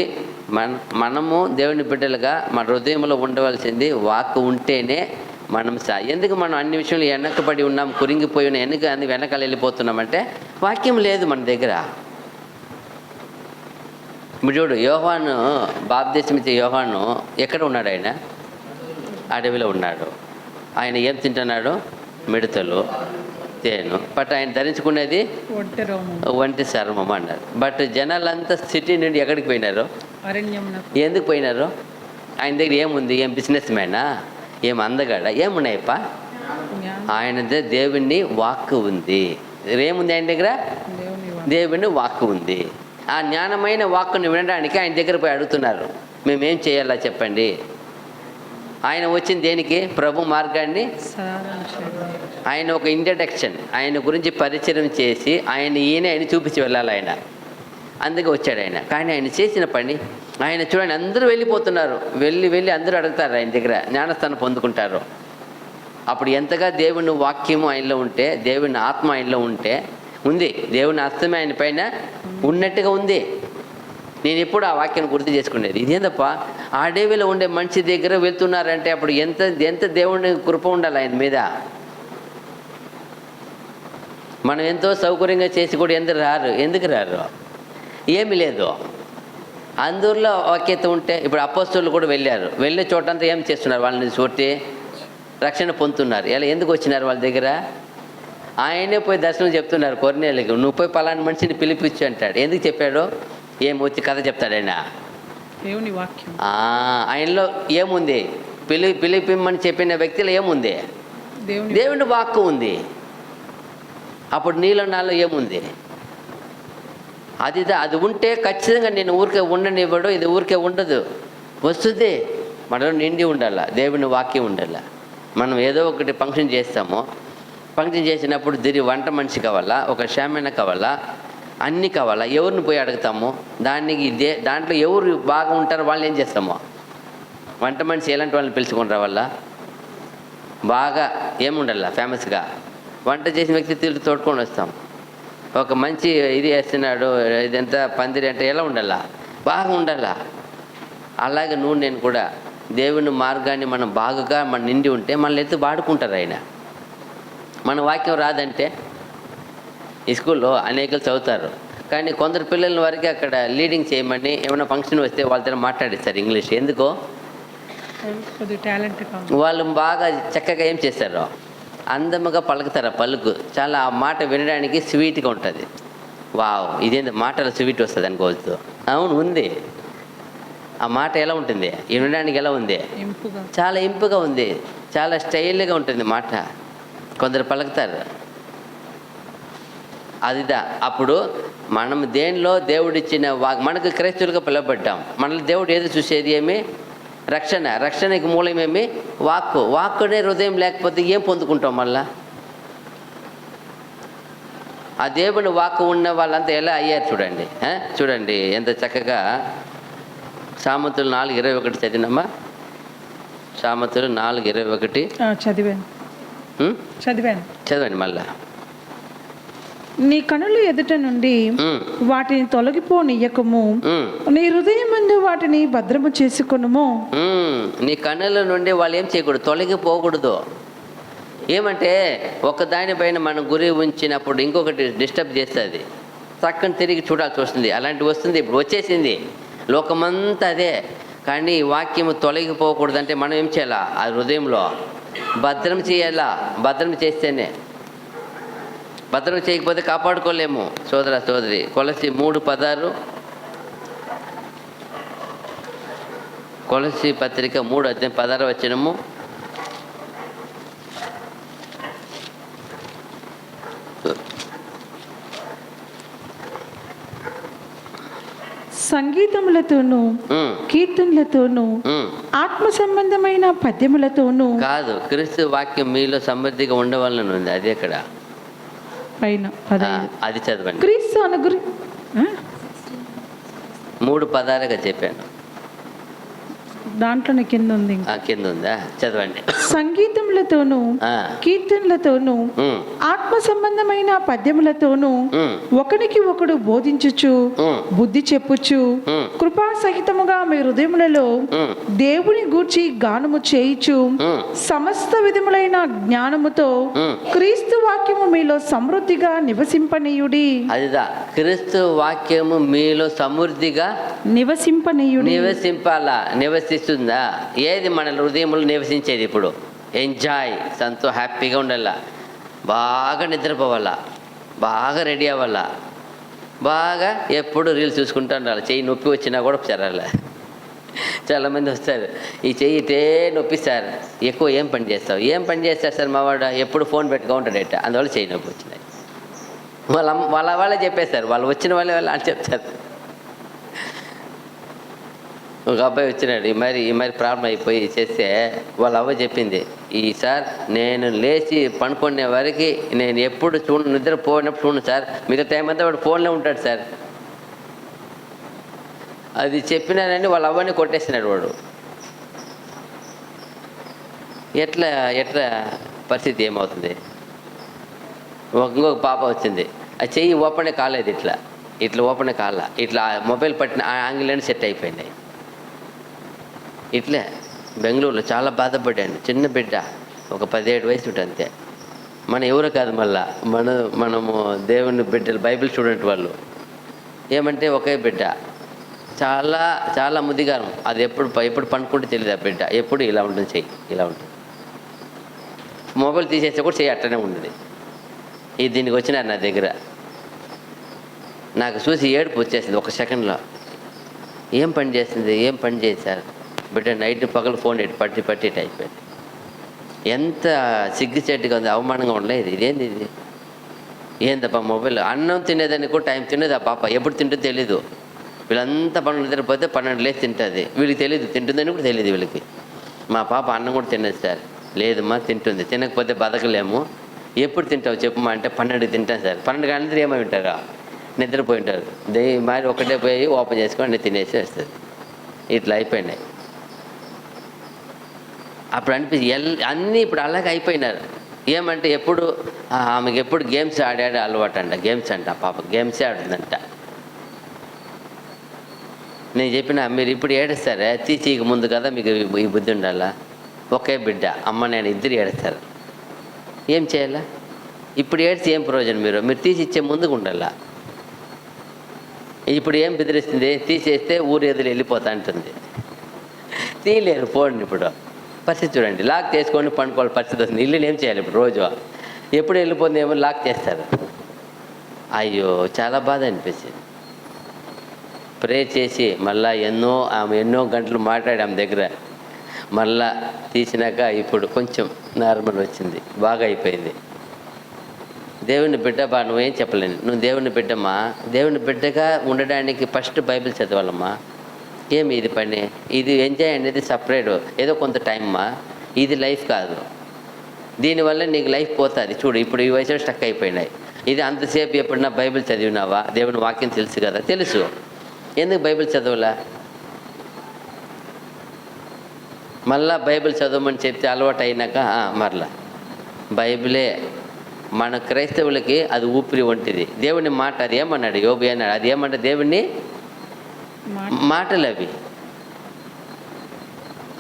మనము దేవుని బిడ్డలుగా మన హృదయంలో ఉండవలసింది వాక్ ఉంటేనే మనం ఎందుకు మనం అన్ని విషయంలో వెనకబడి ఉన్నాం, కురింగిపోయి ఉన్నాం, అందుకు వెనకాల వెళ్ళిపోతున్నామంటే వాక్యం లేదు మన దగ్గర. ఇప్పుడు చూడు, యోహాను బాప్తిస్మం ఇచ్చే యోహాను ఎక్కడ ఉన్నాడు? ఆయన అడవిలో ఉన్నాడు. ఆయన ఏం తింటున్నాడు? మిడతలు, తేను. బట్ ఆయన ధరించుకునేది ఒంటి చర్మం అన్నారు. బట్ జనాలంతా సిటీ నుండి ఎక్కడికి పోయినారు? ఎందుకు పోయినారు? ఆయన దగ్గర ఏముంది? ఏం బిజినెస్ మ్యానా? ఏం అందగాడ? ఏమున్నాయప్ప? ఆయన దేవుని వాక్కు ఉంది. ఏముంది ఆయన దగ్గర? దేవుని వాక్కు ఉంది. ఆ జ్ఞానమైన వాక్కుని వినడానికి ఆయన దగ్గర పోయి అడుగుతున్నారు, మేమేం చేయాలా చెప్పండి. ఆయన వచ్చింది దేనికి? ప్రభు మార్గాన్ని, ఆయన ఒక ఇంట్రడక్షన్, ఆయన గురించి పరిచయం చేసి ఆయన చూపించి వెళ్ళాలి ఆయన. అందుకే వచ్చాడు ఆయన. కానీ ఆయన చేసిన పని, ఆయన చూడండి, అందరూ వెళ్ళిపోతున్నారు. వెళ్ళి అందరూ అడుగుతారు ఆయన దగ్గర, జ్ఞానస్థానం పొందుకుంటారు. అప్పుడు ఎంతగా దేవుని వాక్యము ఆయనలో ఉంటే, దేవుని ఆత్మ ఆయనలో ఉంటే ఉంది. దేవుని హస్తమే ఆయన పైన ఉన్నట్టుగా ఉంది. నేను ఎప్పుడు ఆ వాక్యాన్ని గుర్తు చేసుకునేది. ఇదేందప్ప ఆ అడవిలో ఉండే మనిషి దగ్గర వెళ్తున్నారంటే అప్పుడు ఎంత ఎంత దేవుని కృప ఉండాలి ఆయన మీద. మనం ఎంతో సౌకర్యంగా చేసి కూడా ఎందుకు రారు? ఏమీ లేదు. అందరిలో వాక్యత ఉంటే ఇప్పుడు అపోస్తలులు కూడా వెళ్ళే చోటంతా ఏం చేస్తున్నారు? వాళ్ళని చూట్టి రక్షణ పొందుతున్నారు. ఎలా ఎందుకు వచ్చినారు వాళ్ళ దగ్గర? ఆయనే పోయి దర్శనం చెప్తున్నారు కొర్నేలికి, నువ్వు పోయి పలానా మనిషిని పిలిపించు అంటాడు. ఎందుకు చెప్పాడు? ఏం వచ్చి కథ చెప్తాడు ఆయన? దేవుని వాక్యం. ఆయనలో ఏముంది? పిలిపిమ్మని చెప్పిన వ్యక్తిలో ఏముంది? దేవుని వాక్కు ఉంది. అప్పుడు నీలో నాలో ఏముంది? అది ఉంటే ఖచ్చితంగా నేను ఊరికే ఉండనివ్వడు. ఇది ఊరికే ఉండదు, వస్తుంది. మనలో నిండి ఉండాల, దేవుని వాక్యం ఉండాల. మనం ఏదో ఒకటి ఫంక్షన్ చేస్తాము. ఫంక్షన్ చేసినప్పుడు వంట మనిషి కావాలా, ఒక షామేన కావాలా, అన్నీ కావాలా. ఎవరిని పోయి అడుగుతాము? దాంట్లో ఎవరు బాగా ఉంటారో వాళ్ళు ఏం చేస్తాము? వంట మనిషి ఎలాంటి వాళ్ళని పిలుచుకొని రావాలా? బాగా ఏముండాల? ఫేమస్గా వంట చేసిన వ్యక్తి తోడుకొని వస్తాం. ఒక మంచి ఇది వేస్తున్నాడు, ఇదంతా పందిరి అంటే ఎలా ఉండాలా? బాగా ఉండాలా. అలాగే నేను కూడా దేవుని మార్గాన్ని మనం బాగా మన నిండి ఉంటే మనల్ని ఎత్తు వాడుకుంటారు ఆయన. మన వాక్యం రాదంటే ఈ స్కూల్లో అనేకలు చదువుతారు, కానీ కొందరు పిల్లల వరకు అక్కడ లీడింగ్ చేయమని ఏమైనా ఫంక్షన్ వస్తే వాళ్ళతో మాట్లాడిస్తారు ఇంగ్లీష్. ఎందుకో వాళ్ళు బాగా చక్కగా ఏం చేస్తారు? అందముగా పలుకుతారు. పలుకు చాలా ఆ మాట వినడానికి స్వీట్గా ఉంటుంది. వావ్, ఇదేంటి మాటలు స్వీట్ వస్తుంది అనుకోవచ్చు. అవును, ఉంది. ఆ మాట ఎలా ఉంటుంది? వినడానికి ఎలా ఉంది? చాలా ఇంపుగా ఉంది, చాలా స్టైల్గా ఉంటుంది మాట. కొందరు పలుకుతారు. అదిదా అప్పుడు మనం దేనిలో దేవుడిచ్చిన మనకు క్రైస్తవులుగా పిలువబడ్డాం. మనల్ని దేవుడు ఏది చూసేది? ఏమి? రక్షణకి మూలమేమి? వాక్కునే హృదయం లేకపోతే ఏం పొందుకుంటాం? మళ్ళా ఆ దేవుని వాక్కు ఉన్న వాళ్ళంతా ఎలా అయ్యారు చూడండి. చూడండి ఎంత చక్కగా. సామెతలు 4:21 చదివినమ్మా. సామెతలు 4:21 చదవండి మళ్ళా. నీ కనుల ఎదుట నుండి వాటిని తొలగిపోనియ్యకము, నీ హృదయం ముందు వాటిని భద్రము చేసుకొనుము. నీ కన్నుల నుండి వాళ్ళు ఏం చేయకూడదు? తొలగిపోకూడదు. ఏమంటే ఒక దానిపైన మనం గురి ఉంచినప్పుడు ఇంకొకటి డిస్టర్బ్ చేస్తుంది. చక్కని తిరిగి చూడాల్సి వస్తుంది. అలాంటివి వస్తుంది. ఇప్పుడు వచ్చేసింది లోకమంతా అదే. కానీ వాక్యము తొలగిపోకూడదు అంటే మనం ఏం చేయాలా? ఆ హృదయంలో భద్రం చేయాలా. భద్రం చేస్తేనే. భద్రం చేయకపోతే కాపాడుకోలేము సోదర సోదరి. కొలసి 3:16, కొలసి పత్రిక 3:16 సంగీతములతోనూ కీర్తనలతోనూ ఆత్మ సంబంధమైన పద్యములతోనూ కాదు, క్రీస్తు వాక్యం మీలో సమృద్ధిగా ఉండవాలని ఉంది. అది ఎక్కడ పైన అది చదవండి. క్రీస్తు అనుగురి 3:16 చెప్పాను. దాంట్లోనే కింద ఉంది. కింద ఉందా? చదవండి. సంగీతములతోనూ కీర్తనలతోనూ ఆత్మ సంబంధమైన పద్యములతోనూ ఒకనికి ఒకడు బోధించుచు బుద్ధి చెప్పుచు కృపా సహితముగా మీ హృదయములలో దేవుని గూర్చి గానము చేయుచు సమస్త విధములైన జ్ఞానముతో క్రీస్తు వాక్యము మీలో సమృద్ధిగా నివసింపనీయుడి. అదిదా క్రీస్తు వాక్యము మీలో సమృద్ధిగా నివసింపాలా. నివసిస్తుందా? ఏది మన హృదయంలో నివసించేది? ఇప్పుడు ఎంజాయ్, హ్యాపీగా ఉండాలా, బాగా నిద్రపోవాలా, బాగా రెడీ అవ్వాలా, బాగా ఎప్పుడు రీల్స్ చూసుకుంటూ ఉండాలి. చెయ్యి నొప్పి వచ్చినా కూడా సరాలి. చాలామంది వస్తారు, ఈ చెయ్యి ఇటే నొప్పి సార్. ఎక్కువ ఏం పని చేస్తారు సార్ మా వాడు? ఎప్పుడు ఫోన్ పెట్టుకో ఉంటాడట, అందువల్ల చెయ్యి నొప్పి వచ్చినాయి. వాళ్ళే చెప్పేస్తారు. వాళ్ళు వచ్చిన వాళ్ళే అని చెప్తారు. ఒక అబ్బాయి వచ్చినాడు, ఈ మరి ప్రాబ్లం అయిపోయి చేస్తే వాళ్ళ అవ్వ చెప్పింది, సార్ నేను లేచి పనుకునే వరకు నేను ఎప్పుడు నిద్రపోయినప్పుడు చూడండి సార్, మిగతా టైం అంతా వాడు ఫోన్లో ఉంటాడు సార్. అది చెప్పినానని వాళ్ళ అవ్వని కొట్టేసినాడు వాడు. ఎట్లా పరిస్థితి ఏమవుతుంది? ఇంకొక పాప వచ్చింది, ఆ చెయ్యి ఓపెనే కాలేదు, ఇట్లా ఇట్లా ఓపెన్ కాల, ఇట్లా మొబైల్ పట్టిన ఆంగిల్ని సెట్ అయిపోయినాయి. ఇట్లే బెంగళూరులో చాలా బాధపడ్డాను. చిన్న బిడ్డ, ఒక 17 వయసు ఉంటుంది అంతే. మన ఎవరు కాదు, మళ్ళా మనము దేవుని బిడ్డలు, బైబిల్ స్టూడెంట్ వాళ్ళు. ఏమంటే ఒకే బిడ్డ, చాలా చాలా ముదిగారం. అది ఎప్పుడు పండుకుంటే తెలియదు. ఆ బిడ్డ ఎప్పుడు ఇలా ఉంటుంది, చెయ్యి ఇలా ఉంటుంది. మొబైల్ తీసేస్తే కూడా చెయ్యి అట్టనే ఉండదు. దీనికి వచ్చినారు నా దగ్గర. నాకు చూసి ఏడుపు వచ్చేసింది ఒక సెకండ్లో. ఏం పని చేస్తుంది, ఏం పని చేశారు బిడ్డ? నైట్ పగలు ఫోన్ పట్టి అయిపోయింది. ఎంత సిగ్గుచేట్టుగా ఉంది, అవమానంగా ఉండలేదు. ఇదేంది ఇది? ఏందప్పా మొబైల్? అన్నం తినేదాన్ని కూడా టైం తినేది ఆ పాప. ఎప్పుడు తింటుందో తెలీదు. వీళ్ళంతా పనులు నిద్రపోతే 12 లేచి తింటుంది. వీళ్ళకి తెలియదు, తింటుందని కూడా తెలియదు వీళ్ళకి. మా పాప అన్నం కూడా తినేది సార్. లేదమ్మా తింటుంది, తినకపోతే బతకలేము. ఎప్పుడు తింటావు చెప్పమ్మా అంటే 12కి తింటాను సార్. 12 గంటలు ఏమై ఉంటారా, నిద్రపోయి ఉంటారు. మరి ఒకటే పోయి ఓపెన్ చేసుకొని అన్నీ తినేసి వస్తుంది. ఇట్లా అయిపోయినాయి. అప్పుడు అనిపించి అన్నీ ఇప్పుడు అలాగే అయిపోయినారు. ఏమంటే ఎప్పుడు ఆమెకి ఎప్పుడు గేమ్స్ ఆడాడు అలవాటు అంట. గేమ్స్ అంట, పాప గేమ్సే ఆడుతుందంట. నేను చెప్పిన, మీరు ఇప్పుడు ఏడుస్తారే, తీసికి ముందు కదా మీకు ఈ బుద్ధి ఉండాలా. ఒకే బిడ్డ, అమ్మ నేను ఇద్దరు ఏడుస్తారు. ఏం చేయాలా? ఇప్పుడు ఏడ్చి ఏం ప్రయోజనం? మీరు తీసి ఇచ్చే ముందుకు ఉండాలా. ఇప్పుడు ఏం బెదిరిస్తుంది? తీసేస్తే ఊరు ఎదురు వెళ్ళిపోతా అంటుంది. తీయలేరు ఫోన్. ఇప్పుడు పరిస్థితి చూడండి, లాక్ చేసుకొని పండుకోవాలి పరిస్థితి వస్తుంది. ఇల్లు ఏం చేయాలి ఇప్పుడు? రోజు ఎప్పుడు వెళ్ళిపోతుంది ఏమో లాక్ చేస్తారు. అయ్యో చాలా బాధ అనిపించింది. ప్రే చేసి మళ్ళా ఆమె ఎన్నో గంటలు మాట్లాడి ఆమె దగ్గర మళ్ళా తీసినాక ఇప్పుడు కొంచెం నార్మల్ వచ్చింది, బాగా అయిపోయింది. దేవుని బిడ్డ నువ్వేం చెప్పలేను. నువ్వు దేవుని బిడ్డమ్మా. దేవుని బిడ్డగా ఉండడానికి ఫస్ట్ బైబిల్ చదవాలమ్మా. ఏమి ఇది పని? ఇది ఎంజాయ్ అనేది సపరేట్, ఏదో కొంత టైమ్మా. ఇది లైఫ్ కాదు. దీనివల్ల నీకు లైఫ్ పోతుంది. చూడు ఇప్పుడు ఈ వయసులో స్టక్ అయిపోయినాయి. ఇది అంతసేపు ఎప్పుడన్నా బైబిల్ చదివినావా? దేవుని వాక్యం తెలుసు కదా, తెలుసు. ఎందుకు బైబిల్ చదవలా? మళ్ళా బైబిల్ చదవమని చెప్తే అలవాటు అయినాక మరలా బైబిలే మన క్రైస్తవులకి అది ఊపిరి వంటిది. దేవుని మాట. అది ఏమన్నాడు యోబు అన్నాడు, అది ఏమంటే దేవుని మాటలు అవి,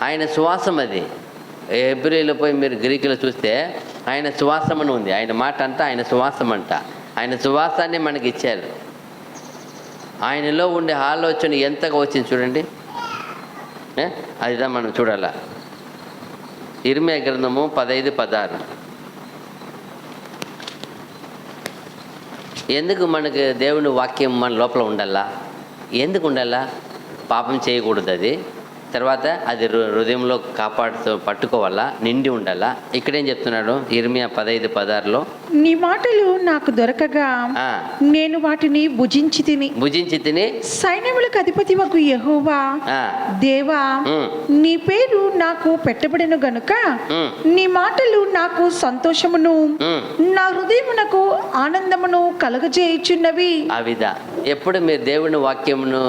ఆయన శ్వాసం. అది హెబ్రీలో పోయి మీరు గ్రీకులో చూస్తే ఆయన శ్వాసం అని ఉంది. ఆయన మాట అంట ఆయన శ్వాసం అంట. ఆయన శ్వాసాన్ని మనకి ఇచ్చారు. ఆయనలో ఉండే ఆలోచన ఎంతగా వచ్చింది చూడండి. అదిదా మనం చూడాల. ఇర్మియా గ్రంథము 15:16. ఎందుకు మనకి దేవుని వాక్యం మన లోపల ఉండాలా? ఎందుకు ఉండాలా? పాపం చేయకూడదు. అది తర్వాత అది హృదయంలో పట్టుకోవాలా, నిండి ఉండాలా. ఇక్కడేం చెప్తున్నాడు ఇర్మియా 15:16లో, నీ మాటలు నాకు దొరకగా నేను వాటిని భుజించి తిని సైన్యములకు అధిపతి వగు యెహోవా దేవా, నీ పేరు నాకు పెట్టబడిన గనుక నీ మాటలు నాకు సంతోషమును నా హృదయమునకు ఆనందమును కలగజేయుచున్నవి. అవిదా ఎప్పుడు మీరు దేవుని వాక్యమును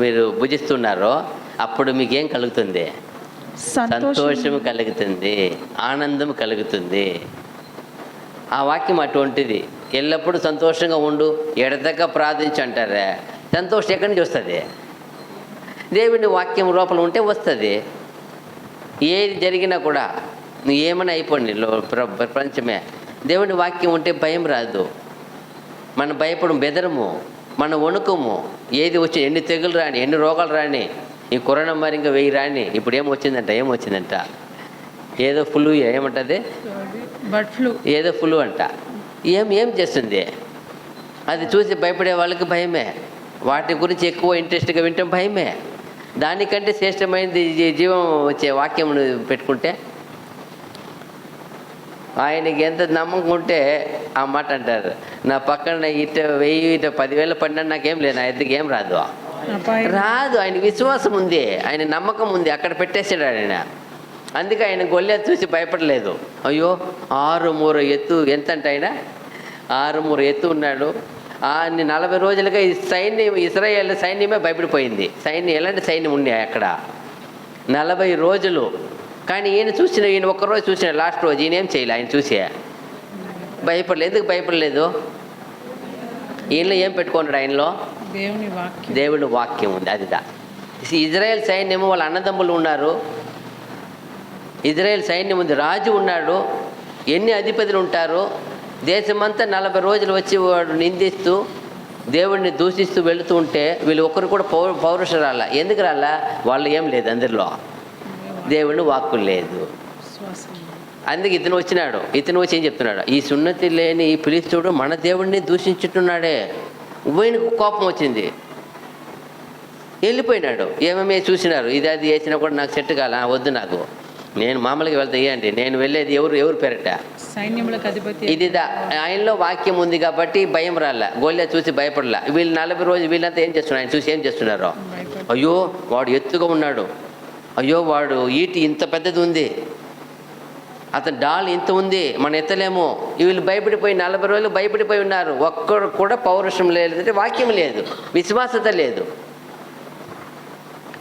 మీరు భుజిస్తున్నారో అప్పుడు మీకేం కలుగుతుంది? సంతోషం కలుగుతుంది, ఆనందం కలుగుతుంది. ఆ వాక్యం అటువంటిది. ఎల్లప్పుడూ సంతోషంగా ఉండు, ఎడతెగక ప్రార్థించు అంటారే. సంతోషం ఎక్కడి నుంచి వస్తుంది? దేవుని వాక్యం లోపల ఉంటే వస్తుంది. ఏది జరిగినా కూడా నువ్వు ఏమైనా అయిపోండి ప్రపంచమే, దేవుని వాక్యం ఉంటే భయం రాదు. మనం భయపడం, బెదరము, మన వణుకము. ఏది వచ్చి ఎన్ని తెగులు రాని, ఎన్ని రోగాలు రాని, ఈ కరోనా మరి ఇంకా 1000 రాని. ఇప్పుడు ఏమొచ్చిందంట ఏదో ఫ్లూ, ఏమంటది బర్డ్ ఫ్లూ, ఏదో ఫ్లూ అంట. ఏం చేస్తుంది? అది చూసి భయపడే వాళ్ళకి భయమే. వాటి గురించి ఎక్కువ ఇంట్రెస్ట్గా వింటాం భయమే. దానికంటే శ్రేష్టమైనది జీవం వచ్చే వాక్యం పెట్టుకుంటే ఆయనకి ఎంత నమ్మకం ఉంటే ఆ మాట అంటారు. నా పక్కన 1000 10,000 పడినా నాకేం లేదు, నా ఎద్దుకు ఏం రాదు. ఆయన విశ్వాసం ఉంది, ఆయన నమ్మకం ఉంది. అక్కడ పెట్టేసాడు ఆయన. అందుకే ఆయన గొల్లె చూసి భయపడలేదు. అయ్యో 6 మూర ఎత్తు ఎంత అంటే ఆయన 6 మూర ఎత్తు ఉన్నాడు. 40 రోజులుగా ఈ సైన్యం, ఇశ్రాయేల్ సైన్యమే భయపడిపోయింది. ఎలాంటి సైన్యం ఉండే అక్కడ 40 రోజులు. కానీ ఈయన ఒక్కరోజు చూసిన, లాస్ట్ రోజు ఈయన ఏం చేయలే. ఆయన చూసి భయపడలేదు. ఎందుకు భయపడలేదు? ఈయనలో ఏం పెట్టుకున్నాడు? ఆయనలో దేవుని వాక్యం, దేవుని వాక్యం ఉంది. అదిదా. ఇజ్రాయెల్ సైన్యము వాళ్ళ అన్నదమ్ములు ఉన్నారు, ఇజ్రాయెల్ సైన్యం ఉంది, రాజు ఉన్నాడు, ఎన్ని అధిపతులు ఉంటారు, దేశమంతా 40 రోజులు వచ్చి వాడు నిందిస్తూ దేవుడిని దూషిస్తూ వెళుతూ ఉంటే వీళ్ళు ఒక్కరు కూడా పౌరుషం రాలా. ఎందుకు రాలా? వాళ్ళు ఏం లేదు, అందరిలో దేవుని వాక్కు లేదు. అందుకే ఇతను వచ్చినాడు. ఇతను వచ్చి ఏం చెప్తున్నాడు? ఈ సున్నతి లేని ఈ ఫిలిష్తీయుడు మన దేవుడిని దూషించుతున్నాడే. ఉభయనికి కోపం వచ్చింది, వెళ్ళిపోయినాడు. ఏమేమి చూసినారు, ఇది అది వేసినా కూడా నాకు సెట్ కాల, వద్దు నాకు, నేను మామూలుగా వెళ్తా ఇవ్వండి, నేను వెళ్ళేది ఎవరు పేరట? సైన్యములకు అధిపతి. ఇదిదా. ఆయనలో వాక్యం ఉంది కాబట్టి భయం రాలా, గొల్లె చూసి భయపడలా. వీళ్ళు 40 రోజులు వీళ్ళంతా ఏం చేస్తున్నారు? ఆయన చూసి ఏం చేస్తున్నారు? అయ్యో వాడు ఎత్తుగా ఉన్నాడు, అయ్యో వాడు ఈటి ఇంత పెద్దది ఉంది, అతను డాల్ ఇంత ఉంది, మనం ఎత్తలేము. వీళ్ళు భయపడిపోయి 40 రోజులు భయపడిపోయి ఉన్నారు. ఒక్కడు కూడా పౌరుషం లేదంటే వాక్యం లేదు, విశ్వాసత లేదు.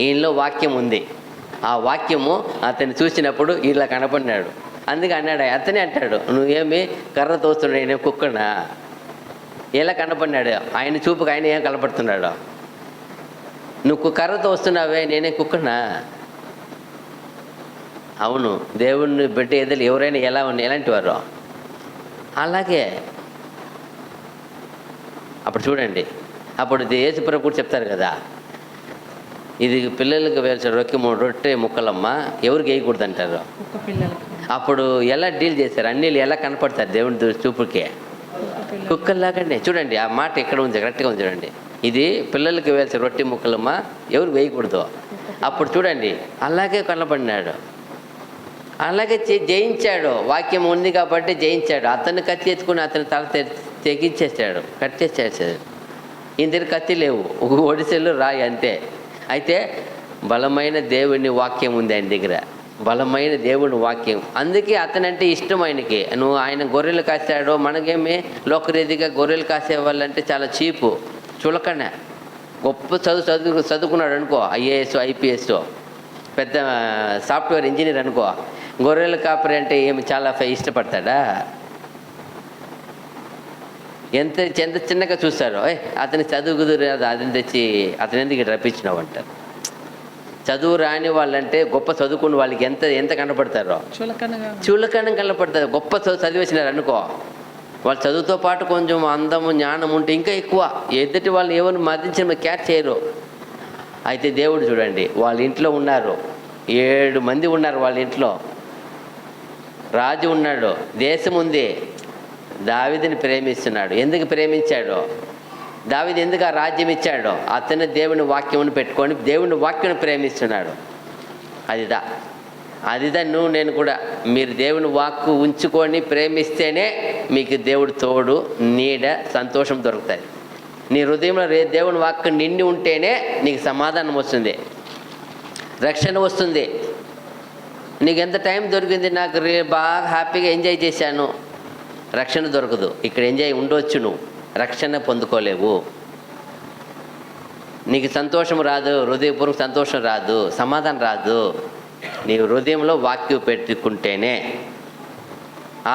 ఈయనలో వాక్యం ఉంది. ఆ వాక్యము అతన్ని చూసినప్పుడు ఇలా కనపడినాడు. అందుకే అన్నాడు, అతనే అంటాడు, నువ్వేమి కర్ర తోస్తున్నాడు, నేను కుక్కనా? ఎలా కనపడినాడు? ఆయన చూపుకు ఆయన ఏం కనపడుతున్నాడు? నువ్వు కర్ర తోస్తున్నావే, నేనే కుక్కనా? అవును, దేవుణ్ణి బిడ్డ ఎదురు ఎవరైనా ఎలా ఉన్నాయి, ఎలాంటి వారు? అలాగే అప్పుడు చూడండి, అప్పుడు యేసుప్రభు కూడా చెప్తారు కదా, ఇది పిల్లలకు వేసిన రొట్టె ముక్కలమ్మ, ఎవరికి వేయకూడదు అంటారు. అప్పుడు ఎలా డీల్ చేశారు? అన్నీ ఎలా కనపడతారు దేవుని చూపుకే? కుక్కల్లాగానే. చూడండి ఆ మాట ఎక్కడ ఉంది, కరెక్ట్గా ఉంది చూడండి. ఇది పిల్లలకి వేసిన రొట్టె ముక్కలమ్మ, ఎవరికి వేయకూడదు. అప్పుడు చూడండి అలాగే కనపడినాడు, అలాగే జయించాడు. వాక్యం ఉంది కాబట్టి జయించాడు. అతన్ని కత్తి ఎత్తుకుని అతని తల తెగించేసాడు, కట్ చేసేసాడు. ఈయన దగ్గర కత్తి లేవు, ఒడిసెలు రాయి అంతే. అయితే బలమైన దేవుని వాక్యం ఉంది ఆయన దగ్గర, బలమైన దేవుని వాక్యం. అందుకే అతనంటే ఇష్టం ఆయనకి. నువ్వు ఆయన గొర్రెలు కాసాడు, మనకేమి లోకరీతిగా గొర్రెలు కాసే వాళ్ళంటే చాలా చీపు, చులకన. గొప్ప చదువుకున్నాడు అనుకో, ఐఏఎస్ ఐపీఎస్, పెద్ద సాఫ్ట్వేర్ ఇంజనీర్ అనుకో, గొర్రెలు కాపరి అంటే ఏమి చాలా ఇష్టపడతాడా? ఎంత చిన్నగా చూస్తారో, అతని చదువు కుదిరేది, అతని తెచ్చి అతని ఎందుకు రప్పించినావు అంటారు. చదువు రాని వాళ్ళంటే గొప్ప చదువుకున్న వాళ్ళకి ఎంత కనపడతారో, చులకన కనపడతారు. గొప్ప చదివేసినారు అనుకో, వాళ్ళు చదువుతో పాటు కొంచెం అందము జ్ఞానం ఉంటే ఇంకా ఎక్కువ, ఎదుటి వాళ్ళని ఎవరు మదించిన క్యాచ్ చేయరు. అయితే దేవుడు చూడండి, వాళ్ళ ఇంట్లో ఉన్నారు, 7 మంది ఉన్నారు వాళ్ళ ఇంట్లో. రాజు ఉన్నాడు, దేశం ఉంది. దావీదుని ప్రేమిస్తున్నాడు. ఎందుకు ప్రేమించాడు? దావీదు ఎందుకు ఆ రాజ్యం ఇచ్చాడో? అతను దేవుని వాక్యమును పెట్టుకొని దేవుని వాక్యం ప్రేమిస్తున్నాడు. అదిదా నువ్వు నేను కూడా. మీరు దేవుని వాక్కు ఉంచుకొని ప్రేమిస్తేనే మీకు దేవుడు తోడు, నీడ, సంతోషం దొరుకుతుంది. నీ హృదయంలో దేవుని వాక్కు నిండి ఉంటేనే నీకు సమాధానం వస్తుంది, రక్షణ వస్తుంది. నీకు ఎంత టైం దొరికింది, నాకు బాగా హ్యాపీగా ఎంజాయ్ చేశాను, రక్షణ దొరకదు. ఇక్కడ ఎంజాయ్ ఉండొచ్చు, నువ్వు రక్షణ పొందుకోలేవు. నీకు సంతోషం రాదు, హృదయపూర్వక సంతోషం రాదు, సమాధానం రాదు. నీవు హృదయంలో వాక్యం పెట్టుకుంటేనే.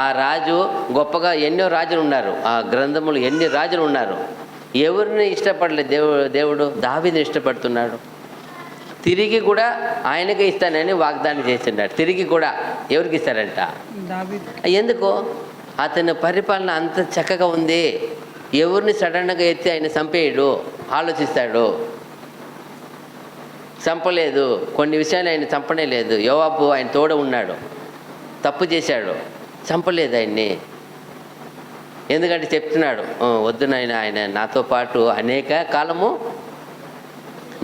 ఆ రాజు గొప్పగా ఎన్నో రాజులు ఉన్నారు, ఆ గ్రంథములు ఎన్ని రాజులు ఉన్నారు. ఎవరిని ఇష్టపడలేదు దేవుడు దావీదుని ఇష్టపడుతున్నాడు. తిరిగి కూడా ఆయనకే ఇస్తానని వాగ్దానం చేస్తున్నాడు. తిరిగి కూడా ఎవరికి ఇస్తారంట? ఎందుకు? అతని పరిపాలన అంత చక్కగా ఉంది. ఎవరిని సడన్గా ఎత్తి ఆయన చంపేయడు, ఆలోచిస్తాడు. చంపలేదు, కొన్ని విషయాలు ఆయన చంపనే లేదు. యోవాబు ఆయన తోడ ఉన్నాడు, తప్పు చేశాడు, చంపలేదు ఆయన్ని. ఎందుకంటే చెప్తున్నాడు, వద్దు నాయన, ఆయన నాతో పాటు అనేక కాలము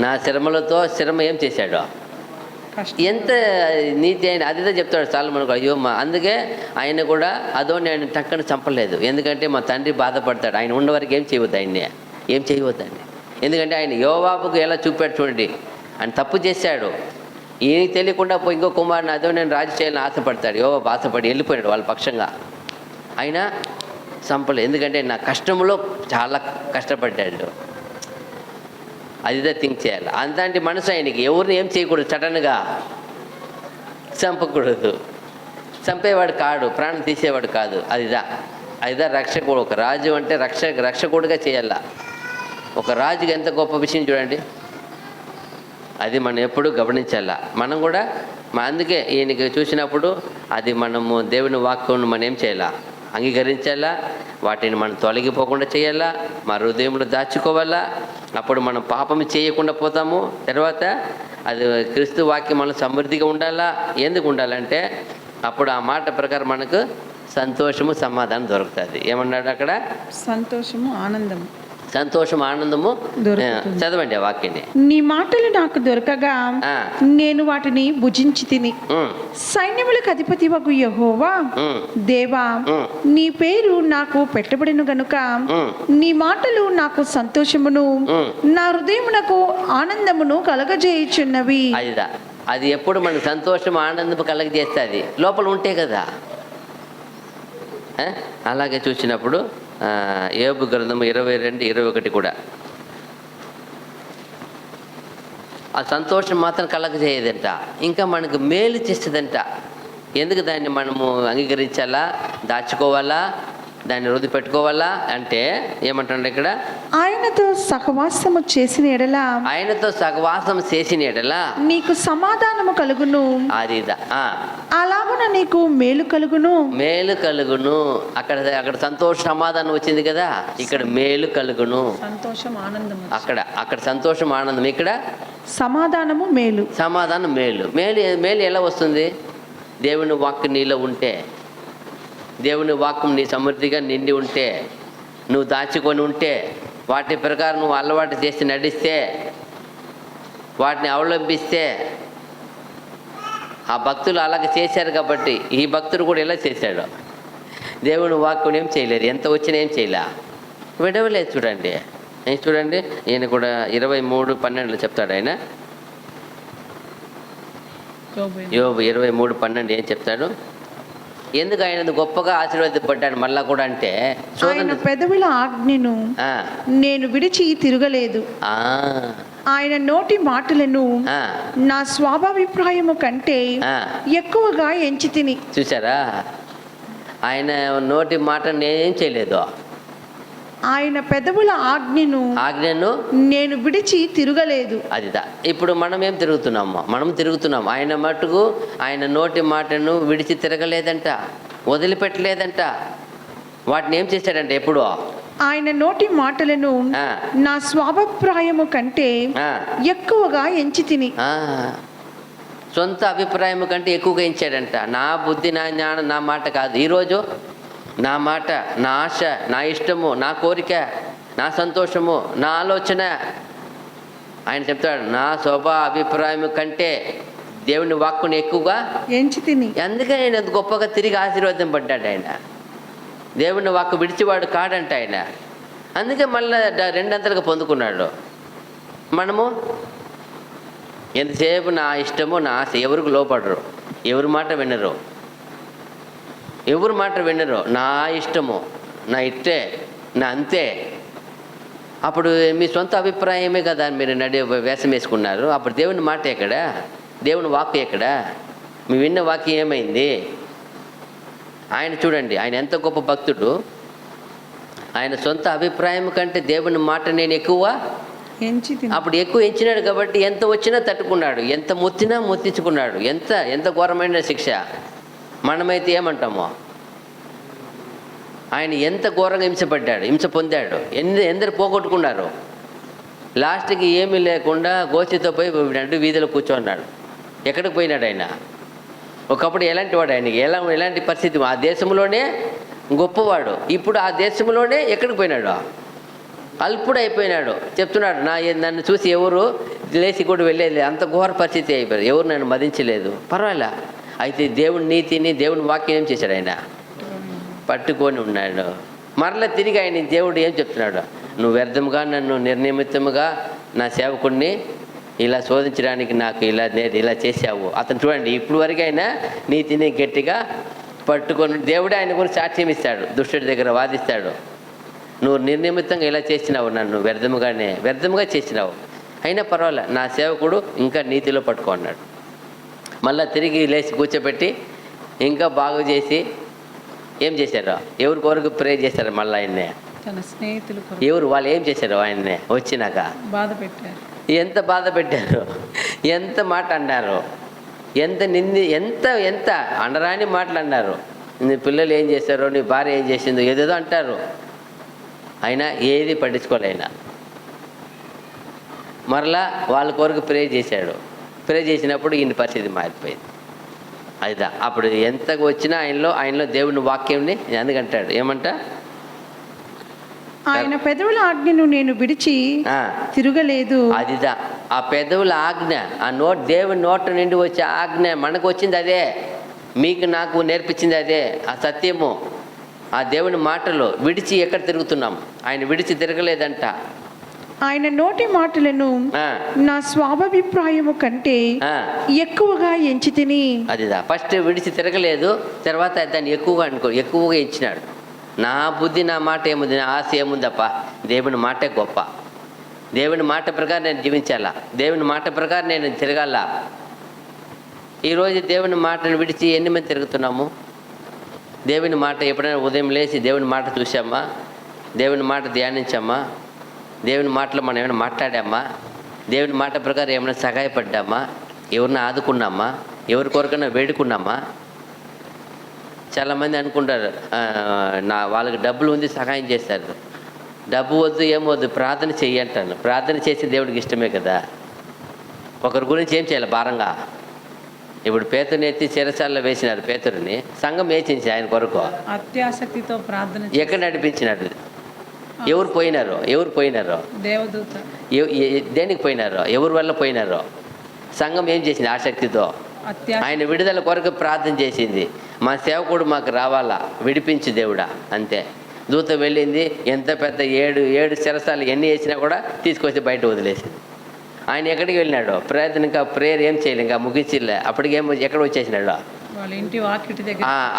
నా శ్రమలతో శ్రమ ఏం చేశాడు, ఎంత నీతి అయిన అదిదా చెప్తాడు సొలొమోను కూడా. అయ్యో అందుకే ఆయన కూడా అదోని ఆయన టక్కన చంపలేదు. ఎందుకంటే మా తండ్రి బాధపడతాడు, ఆయన ఉన్నవరకు ఏం చేయవద్దు, ఆయన్ని ఏం చేయవద్దండి. ఎందుకంటే ఆయన యోవాబుకు ఎలా చూపాడు చూడండి. ఆయన తప్పు చేశాడు, ఈయనకి తెలియకుండా పోయి ఇంకో కుమారుని అదో నేను రాజు చేయాలని ఆశపడతాడు. యోవాబు ఆశపడి వెళ్ళిపోయాడు వాళ్ళ పక్షంగా. అయినా చంపలేదు, ఎందుకంటే నా కష్టంలో చాలా కష్టపడ్డాడు. అదిదా థింక్ చేయాలి. అంతటి మనసు ఆయనకి. ఎవరిని ఏం చేయకూడదు, సడన్గా చంపకూడదు. చంపేవాడు కాడు, ప్రాణం తీసేవాడు కాదు. అదిదా అయితే రక్షకుడు, ఒక రాజు అంటే రక్షకుడిగా చేయాల. ఒక రాజుకి ఎంత గొప్ప విషయం చూడండి, అది మనం ఎప్పుడూ గమనించాల. మనం కూడా అందుకే ఈయనకి చూసినప్పుడు అది మనము దేవుని వాక్యం మనం ఏం చేయాలా, అంగీకరించాలా, వాటిని మనం తొలగిపోకుండా చేయాలా, మా హృదయంలో దాచుకోవాలా. అప్పుడు మనం పాపం చేయకుండా పోతాము. తర్వాత అది క్రీస్తు వాక్యం మనం సమృద్ధిగా ఉండాలా. ఎందుకు ఉండాలంటే అప్పుడు ఆ మాట ప్రకారం మనకు సంతోషము సమాధానం దొరుకుతుంది. ఏమన్నాడు అక్కడ? సంతోషము ఆనందము. సంతోషం ఆనందము. చదవండి ఆ వాక్యాన్ని. నీ మాటలు నాకు దొరకగా నేను వాటిని భుజించి తిని, సైన్యములకు అధిపతి వగు యెహోవా దేవా, నీ పేరు నాకు పెట్టబడిన గనుక నీ మాటలు నాకు సంతోషమును నా హృదయమునకు ఆనందమును కలగజేయుచున్నవి. అది ఎప్పుడు మనకు సంతోషం ఆనందము కలగజేస్తుంది, లోపల ఉంటే కదా. అలాగే చూసినప్పుడు యోబు గ్రంథము 22:21 కూడా ఆ సంతోషం మాత్రం కలగజేయదంట, ఇంకా మనకు మేలు చేస్తుందంట. ఎందుకు దాన్ని మనము అంగీకరించాలా, దాచుకోవాలా, దాన్ని వృద్ధి పెట్టుకోవాలా అంటే ఏమంటాడు ఇక్కడ? ఆయనతో సహవాసము చేసిన ఎడల, ఆయనతో సహవాసం చేసిన ఎడల నీకు సమాధానము కలుగును. అది అలాగున నీకు మేలు కలుగును. మేలు కలుగును. అక్కడ సంతోష సమాధానం వచ్చింది కదా, ఇక్కడ మేలు కలుగును. సంతోషం ఆనందం. అక్కడ సంతోషం ఆనందం, ఇక్కడ సమాధానము మేలు. సమాధానం మేలు. మేలు ఎలా వస్తుంది? దేవుని వాక్కు నీలో ఉంటే, దేవుని వాక్యం నీ సమృద్ధిగా నిండి ఉంటే, నువ్వు దాచుకొని ఉంటే, వాటి ప్రకారం నువ్వు అలవాటు చేసి నడిస్తే, వాటిని అవలంబిస్తే, ఆ భక్తులు అలాగే చేశారు కాబట్టి ఈ భక్తుడు కూడా ఎలా చేశాడు? దేవుని వాక్యం ఏం చేయలేరు, ఎంత వచ్చినా ఏం చేయలే, విడవలేదు. చూడండి ఈయన కూడా 23:12 చెప్తాడు ఆయన. యోబు 23:12 ఏం చెప్తాడు? ఎందుకు ఆయన గొప్పగా ఆశీర్వాదపడ్డాడు మళ్ళా కూడా అంటే, ఆయన పెదవుల ఆజ్ఞను నేను విడిచి తిరగలేదు, ఆయన నోటి మాటలను నా స్వాభాభిప్రాయము కంటే ఎక్కువగా ఎంచి తిని. చూసారా, ఆయన నోటి మాట నేనేం చేయలేదు, ఆయన పెదవుల ఆజ్ఞను నేను విడిచి తిరగలేదు. అదిదా. ఇప్పుడు మనం ఏం తిరుగుతున్నాము? మనం తిరుగుతున్నాం. ఆయన మటుకు ఆయన నోటి మాటను విడిచి తిరగలేదంట, వదిలిపెట్టలేదంట. వాటిని ఏం చేశాడంటే ఎప్పుడు ఆయన నోటి మాటలను నా స్వాభిప్రాయము కంటే ఎక్కువగా ఎంచి తిని. సొంత అభిప్రాయం కంటే ఎక్కువగా ఎంచాడంట. నా బుద్ధి, నా జ్ఞానం, నా మాట కాదు. ఈరోజు నా మాట, నా ఆశ, నా ఇష్టము, నా కోరిక, నా సంతోషము, నా ఆలోచన, ఆయన చెప్తాడు నా స్వభావ అభిప్రాయం కంటే దేవుని వాక్కుని ఎక్కువగా ఎంచి తిని. అందుకని ఆయన గొప్పగా తిరిగి ఆశీర్వాదం పడ్డాడు. ఆయన దేవుని వాక్కు విడిచివాడు కాడంట ఆయన. అందుకే మళ్ళీ 2 పొందుకున్నాడు. మనము ఎంతసేపు నా ఇష్టము, నా ఆశ, ఎవరికి లోపడరు, ఎవరి మాట వినరు, ఎవరి మాట వినరు. నా ఇష్టము, నా ఇట్టే, నా అంతే. అప్పుడు మీ సొంత అభిప్రాయమే కదా మీరు వేషం వేసుకున్నారు. అప్పుడు దేవుని మాట ఎక్కడ? దేవుని వాక్కు ఎక్కడ? మీ విన్న వాక్యం ఏమైంది? ఆయన చూడండి, ఆయన ఎంత గొప్ప భక్తుడు. ఆయన సొంత అభిప్రాయం కంటే దేవుని మాట నేను ఎక్కువ అప్పుడు ఎక్కువ ఎంచినాడు కాబట్టి ఎంత వచ్చినా తట్టుకున్నాడు, ఎంత మొత్తినా మొత్తించుకున్నాడు. ఎంత ఘోరమైన శిక్ష. మనమైతే ఏమంటామో, ఆయన ఎంత ఘోరంగా హింస పొందాడు. ఎందరు పోగొట్టుకున్నారు. లాస్ట్కి ఏమీ లేకుండా గోచితో పోయి నడు వీధిలో కూర్చోన్నాడు. ఎక్కడికి పోయినాడు ఆయన? ఒకప్పుడు ఎలాంటి వాడు? ఆయనకి ఎలాంటి పరిస్థితి? ఆ దేశంలోనే గొప్పవాడు. ఇప్పుడు ఆ దేశంలోనే ఎక్కడికి పోయినాడు? అల్పుడు అయిపోయినాడు. చెప్తున్నాడు, నన్ను చూసి ఎవరు లేచి కూడా వెళ్ళేది, అంత ఘోర పరిస్థితి అయిపోయారు, ఎవరు నన్ను మదించలేదు. పర్వాలే. అయితే దేవుని నీతిని, దేవుని వాక్యం ఏం చేశాడు? ఆయన పట్టుకొని ఉన్నాడు. మరలా తిరిగి ఆయన దేవుడు ఏం చెప్తున్నాడు? నువ్వు వ్యర్థముగా నన్ను నిర్నిమిత్తముగా నా సేవకుడిని ఇలా శోధించడానికి నాకు ఇలా చేశావు. అతను చూడండి, ఇప్పుడు వరకు ఆయన నీతిని గట్టిగా పట్టుకొని దేవుడే ఆయన గురించి సాక్ష్యం ఇస్తాడు, దుష్టుడి దగ్గర వాదిస్తాడు. నువ్వు నిర్నిమిత్తంగా ఇలా చేసినావు, నన్ను వ్యర్థముగా చేసినావు, అయినా పర్వాలే, నా సేవకుడు ఇంకా నీతిలో పట్టుకున్నాడు. మళ్ళీ తిరిగి లేచి కూర్చోబెట్టి ఇంకా బాగు చేసి ఏం చేశారు? ఎవరి కొరకు ప్రే చేశారు? మళ్ళీ ఆయన్నే తన స్నేహితులు ఎవరు వాళ్ళు ఏం చేశారు? ఆయన్నే వచ్చినాక బాధ పెట్టారు. ఎంత బాధ పెట్టారు, ఎంత మాట అన్నారు, ఎంత ఎంత అనరాని మాటలు అన్నారు. నీ పిల్లలు ఏం చేశారో, నీ భార్య ఏం చేసిందో ఏదేదో అంటారు. అయినా ఏది పట్టించుకోలేనా. మరలా వాళ్ళ కొరకు ప్రే చేశాడు. ప్రే చేసినప్పుడు ఈయన పరిస్థితి మారిపోయింది. అదిదా అప్పుడు ఎంత వచ్చినా ఆయనలో దేవుని వాక్యంని ఎందుకంటాడు ఏమంట? ఆయన పెదవుల ఆజ్ఞను నేను విడిచి తిరగలేదు. అదిదా ఆ పెదవుల ఆజ్ఞ, ఆ దేవుని నోట నుండి వచ్చే ఆజ్ఞ మనకు వచ్చింది అదే, మీకు నాకు నేర్పించింది అదే, ఆ సత్యము, ఆ దేవుని మాటలు విడిచి ఎక్కడ తిరుగుతున్నాం? ఆయన విడిచి తిరగలేదంట. ఆయన నోటి మాటలను నా స్వాభిప్రాయము కంటే ఎక్కువగా ఎంచి తిని. అదిదా ఫస్ట్ విడిచి తిరగలేదు, తర్వాత దాన్ని ఎక్కువగా ఎంచినాడు. నా బుద్ధి, నా మాట ఏముంది, నా ఆశ ఏముందప్ప? దేవుని మాటే గొప్ప. దేవుని మాట ప్రకారం నేను జీవించాలా, దేవుని మాట ప్రకారం నేను తిరగాల. ఈరోజు దేవుని మాటను విడిచి ఎన్ని మంది తిరుగుతున్నాము? దేవుని మాట ఎప్పుడైనా ఉదయం లేచి దేవుని మాట చూసామా? దేవుని మాట ధ్యానించామా? దేవుని మాటలో మనం ఏమైనా మాట్లాడామా? దేవుని మాట ప్రకారం ఏమైనా సహాయపడ్డామా? ఎవరిని ఆదుకున్నామా? ఎవరి కొరకైనా వేడుకున్నామా? చాలామంది అనుకుంటారు వాళ్ళకి డబ్బులు ఉంది సహాయం చేస్తారు. డబ్బు వద్దు ఏమొద్దు, ప్రార్థన చెయ్యి అంటాను. ప్రార్థన చేసి దేవుడికి ఇష్టమే కదా. ఒకరి గురించి ఏం చేయాలి భారంగా? ఇప్పుడు పేతురుని ఎత్తి చెరసాలలో వేసినారు. పేతురుని సంఘం వేచించి ఆయన కొరకు అత్యాసక్తితో ప్రార్థన ఎక్కడ నడిపించినాడు? ఎవరు పోయినారు? దేవదూత. దేనికి పోయినారో? ఎవరి వల్ల పోయినారో? సంఘం ఏం చేసింది? ఆసక్తితో ఆయన విడుదల కొరకు ప్రార్థన చేసింది. మా సేవకుడు మాకు రావాలా, విడిపించి దేవుడా, అంతే. దూత వెళ్ళింది, ఎంత పెద్ద ఏడు చెరసాలు ఎన్ని వేసినా కూడా తీసుకొచ్చి బయట వదిలేసింది. ఆయన ఎక్కడికి వెళ్ళినాడు? ప్రయత్నం ఇంకా ప్రేయర్ ఏం చేయలే, ఇంకా ముగించిలే. అప్పటికేమో ఎక్కడ వచ్చేసినాడు?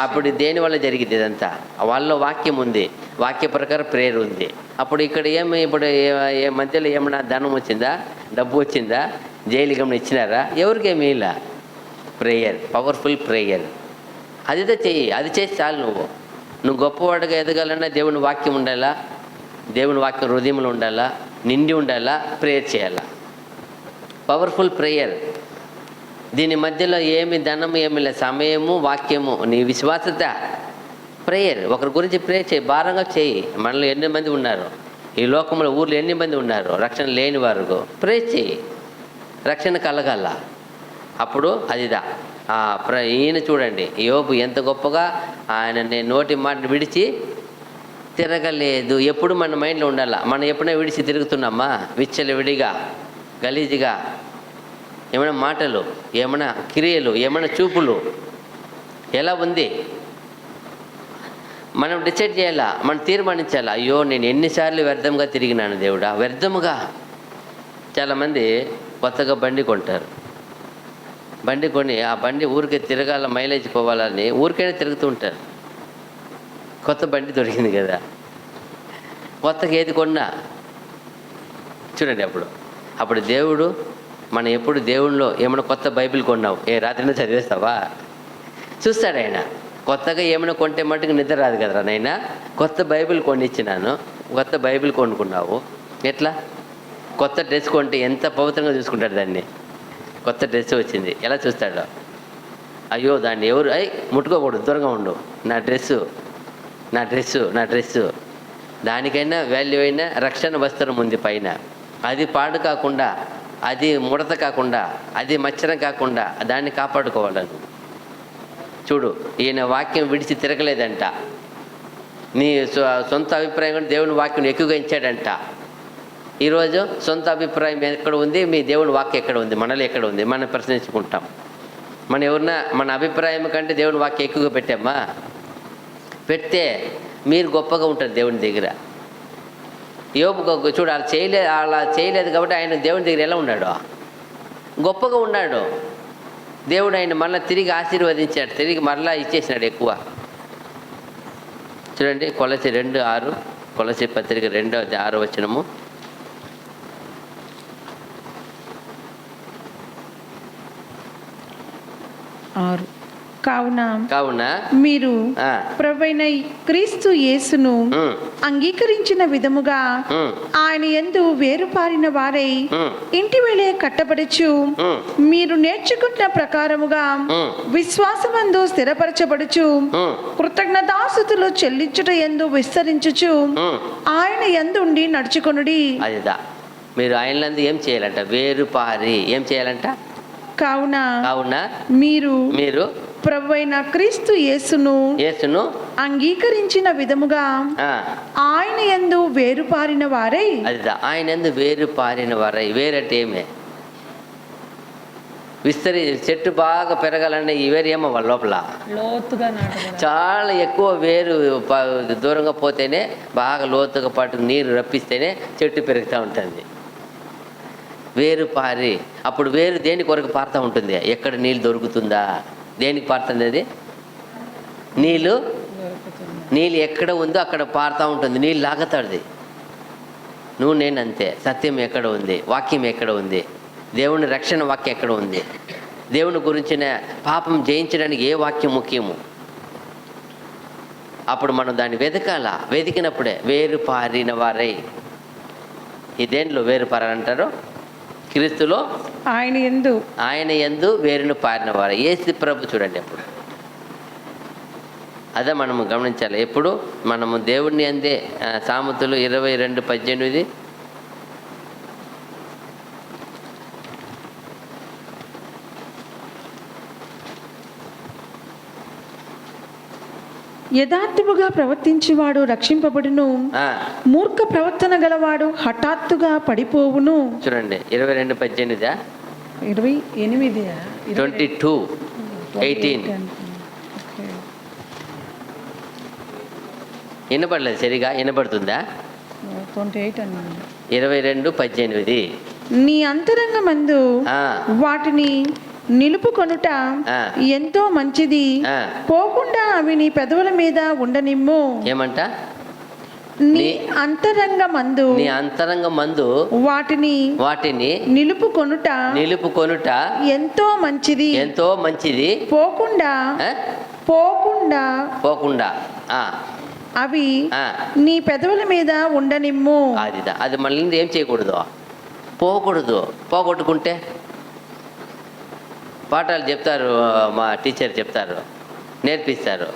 అప్పుడు దేని వల్ల జరిగింది ఇదంతా? వాళ్ళలో వాక్యం ఉంది, వాక్య ప్రకారం ప్రేయర్ ఉంది. అప్పుడు ఇక్కడ ఇప్పుడు మధ్యలో ఏమన్నా ధనం వచ్చిందా, డబ్బు వచ్చిందా, జైలు గమని ఇచ్చినారా? ఎవరికేమీ ఇలా. ప్రేయర్, పవర్ఫుల్ ప్రేయర్, అదితో చెయ్యి. అది చేసి చాలు. నువ్వు గొప్పవాడుగా ఎదగాలన్నా దేవుని వాక్యం ఉండాలా, దేవుని వాక్యం హృదయంలో ఉండాలా, నిండి ఉండాలా, ప్రేయర్ చేయాలా. Powerful prayer. దీని మధ్యలో ఏమి ధనము ఏమి లేదు, సమయము, వాక్యము, నీ విశ్వాసత. ప్రేయర్, ఒకరి గురించి ప్రేయర్ చేయి, భారంగా చేయి. మనలో ఎన్ని మంది ఉన్నారు ఈ లోకంలో, ఊర్లో ఎన్ని మంది ఉన్నారు రక్షణ లేని వారు? ప్రేయర్ చేయి, రక్షణ కలగాల. అప్పుడు అదిదా ఈయన చూడండి, యోబు ఎంత గొప్పగా ఆయన నోటి మాట విడిచి తిరగలేదు. ఎప్పుడు మన మైండ్లో ఉండాలా. మనం ఎప్పుడైనా విడిచి తిరుగుతున్నామా? విచ్చలవిడిగా, గలీజ్గా, ఏమైనా మాటలు, ఏమైనా క్రియలు, ఏమైనా చూపులు ఎలా ఉంది? మనం డిసైడ్ చేయాలా, మనం తీర్మానించాలా. అయ్యో నేను ఎన్నిసార్లు వ్యర్థంగా తిరిగినాను దేవుడా, వ్యర్థముగా. చాలామంది కొత్తగా బండి కొంటారు. బండి కొని ఆ బండి ఊరికే తిరగాల, మైలేజ్ పోవాలని ఊరికైనా తిరుగుతూ ఉంటారు. కొత్త బండి దొరికింది కదా, కొత్తగా ఏది కొన్నా చూడండి. అప్పుడు దేవుడు మనం ఎప్పుడు దేవునిలో ఏమైనా కొత్త బైబిల్ కొన్నావు, రాత్రినే చదివేస్తావా? చూస్తాడు ఆయన. కొత్తగా ఏమైనా కొంటే మట్టుకు నిద్ర రాదు కదరా నైనా. కొత్త బైబిల్ కొనిచ్చినాను, కొత్త బైబిల్ కొనుక్కున్నావు. ఎట్లా? కొత్త డ్రెస్ కొంటే ఎంత పవిత్రంగా చూసుకుంటాడు దాన్ని. కొత్త డ్రెస్ వచ్చింది, ఎలా చూస్తాడు? అయ్యో దాన్ని ఎవరు ముట్టుకోకూడదు, దూరంగా ఉండు, నా డ్రెస్సు. దానికైనా వాల్యూ అయినా రక్షణ వస్త్రం ఉంది పైన. అది పాడు కాకుండా, అది ముడత కాకుండా, అది మచ్చరం కాకుండా దాన్ని కాపాడుకోవాలను. చూడు, ఈయన వాక్యం విడిచి తిరగలేదంట. నీ సొంత అభిప్రాయం కూడా దేవుని వాక్యం ఎక్కువగా ఇచ్చాడంట. ఈరోజు సొంత అభిప్రాయం ఎక్కడ ఉంది? మీ దేవుని వాక్యం ఎక్కడ ఉంది? మనలో ఎక్కడ ఉంది? మనం ప్రశ్నించుకుంటాం. మన ఎవరన్నా మన అభిప్రాయం కంటే దేవుని వాక్యం ఎక్కువగా పెట్టామా? పెడితే మీరు గొప్పగా ఉంటారు దేవుని దగ్గర. యోబు చూడు, అలా చేయలేదు కాబట్టి ఆయన దేవుని దగ్గర ఎలా ఉన్నాడు? గొప్పగా ఉన్నాడు. దేవుడు ఆయన మళ్ళీ తిరిగి ఆశీర్వదించాడు, తిరిగి మరలా ఇచ్చేసినాడు ఎక్కువ. చూడండి, కొలసి 2:6, కొలసి పత్రిక 2:6 6. కావున మీరు ఆ, ప్రభువైన క్రీస్తు యేసును ఉమ్, అంగీకరించిన విధముగా ఉమ్, ఆయన యందు వేరుపారిన వారై ఉమ్, ఇంటి వేళే కట్టబడుచు ఉమ్, మీరు నేర్చుకున్న ప్రకారముగా ఉమ్, విశ్వాసమందు స్థిరపరచబడుచు ఉమ్, కృతజ్ఞతాస్తుతులు చెల్లించుట యందు విస్తరించుచు ఉమ్. ఆయన యందుండి నడుచుకొనుడి. అదిదా మీరు ఆయనలందు ఏం చేయాలంట? వేరుపారి ఏం చేయాలంట? కావున మీరు మీరు ప్రభువైన క్రీస్తు యేసును యేసును అంగీకరించిన విధముగా ఆ, ఆయన యందు వేరుపారిన వారై అదిదా ఆయన ఎందు వేరుపారిన వారై. వేరంటే ఏమే? చెట్టు బాగా పెరగాలన్న ఈ వేరు ఏమో వాళ్ళ లోపల లోతుగా చాలా ఎక్కువ వేరు దూరంగా పోతేనే బాగా లోతుగా పాటు నీరు రప్పిస్తేనే చెట్టు పెరుగుతూ ఉంటుంది. వేరు పారి అప్పుడు వేరు దేని కొరకు పారుతూ ఉంటుంది? ఎక్కడ నీళ్ళు దొరుకుతుందా? దేనికి పారుతుంది అది? నీళ్ళు ఎక్కడ ఉందో అక్కడ పారుతూ ఉంటుంది. నీళ్ళు లాగుతాడుది. నువ్వు నేను అంతే. సత్యం ఎక్కడ ఉంది? వాక్యం ఎక్కడ ఉంది? దేవుని రక్షణ వాక్యం ఎక్కడ ఉంది? దేవుని గురించిన పాపం జయించడానికి ఏ వాక్యం ముఖ్యము? అప్పుడు మనం దాన్ని వెతకాల. వెతికినప్పుడే వేరు పారిన వారై. ఈ దేంట్లో వేరు పారంటారు? క్రీస్తులో ఆయన యందు వేరును పారిన వారై. యేసు ప్రభు చూడండి. ఎప్పుడు అదే మనము గమనించాలి. ఎప్పుడు మనము దేవుణ్ణి అందే. సామెతలు 22:18 యథార్థముగా ప్రవర్తించేవాడు రక్షింపబడును, మూర్ఖ ప్రవర్తన గలవాడు హఠాత్తుగా పడిపోవును. చూడండి 22:18 22:18 వినపడలేదు సరిగా? వినపడుతుందా? 22:18 నీ అంతరంగమందు వాటిని నిలుపుకొనుట ఎంతో మంచిది, పోకుండా అవి నీ పెదవుల మీద ఉండనిమ్ము. ఏమంట? నీ అంతరంగమందు వాటిని నిలుపుకొనుట ఎంతో మంచిది, పోకుండా అవి నీ పెదవుల మీద ఉండనిమ్ము. అది మళ్ళీ ఏం చేయకూడదు? పోగొట్టుకుంటే పాఠాలు చెప్తారు, మా టీచర్ చెప్తారు, నేర్పిస్తారు,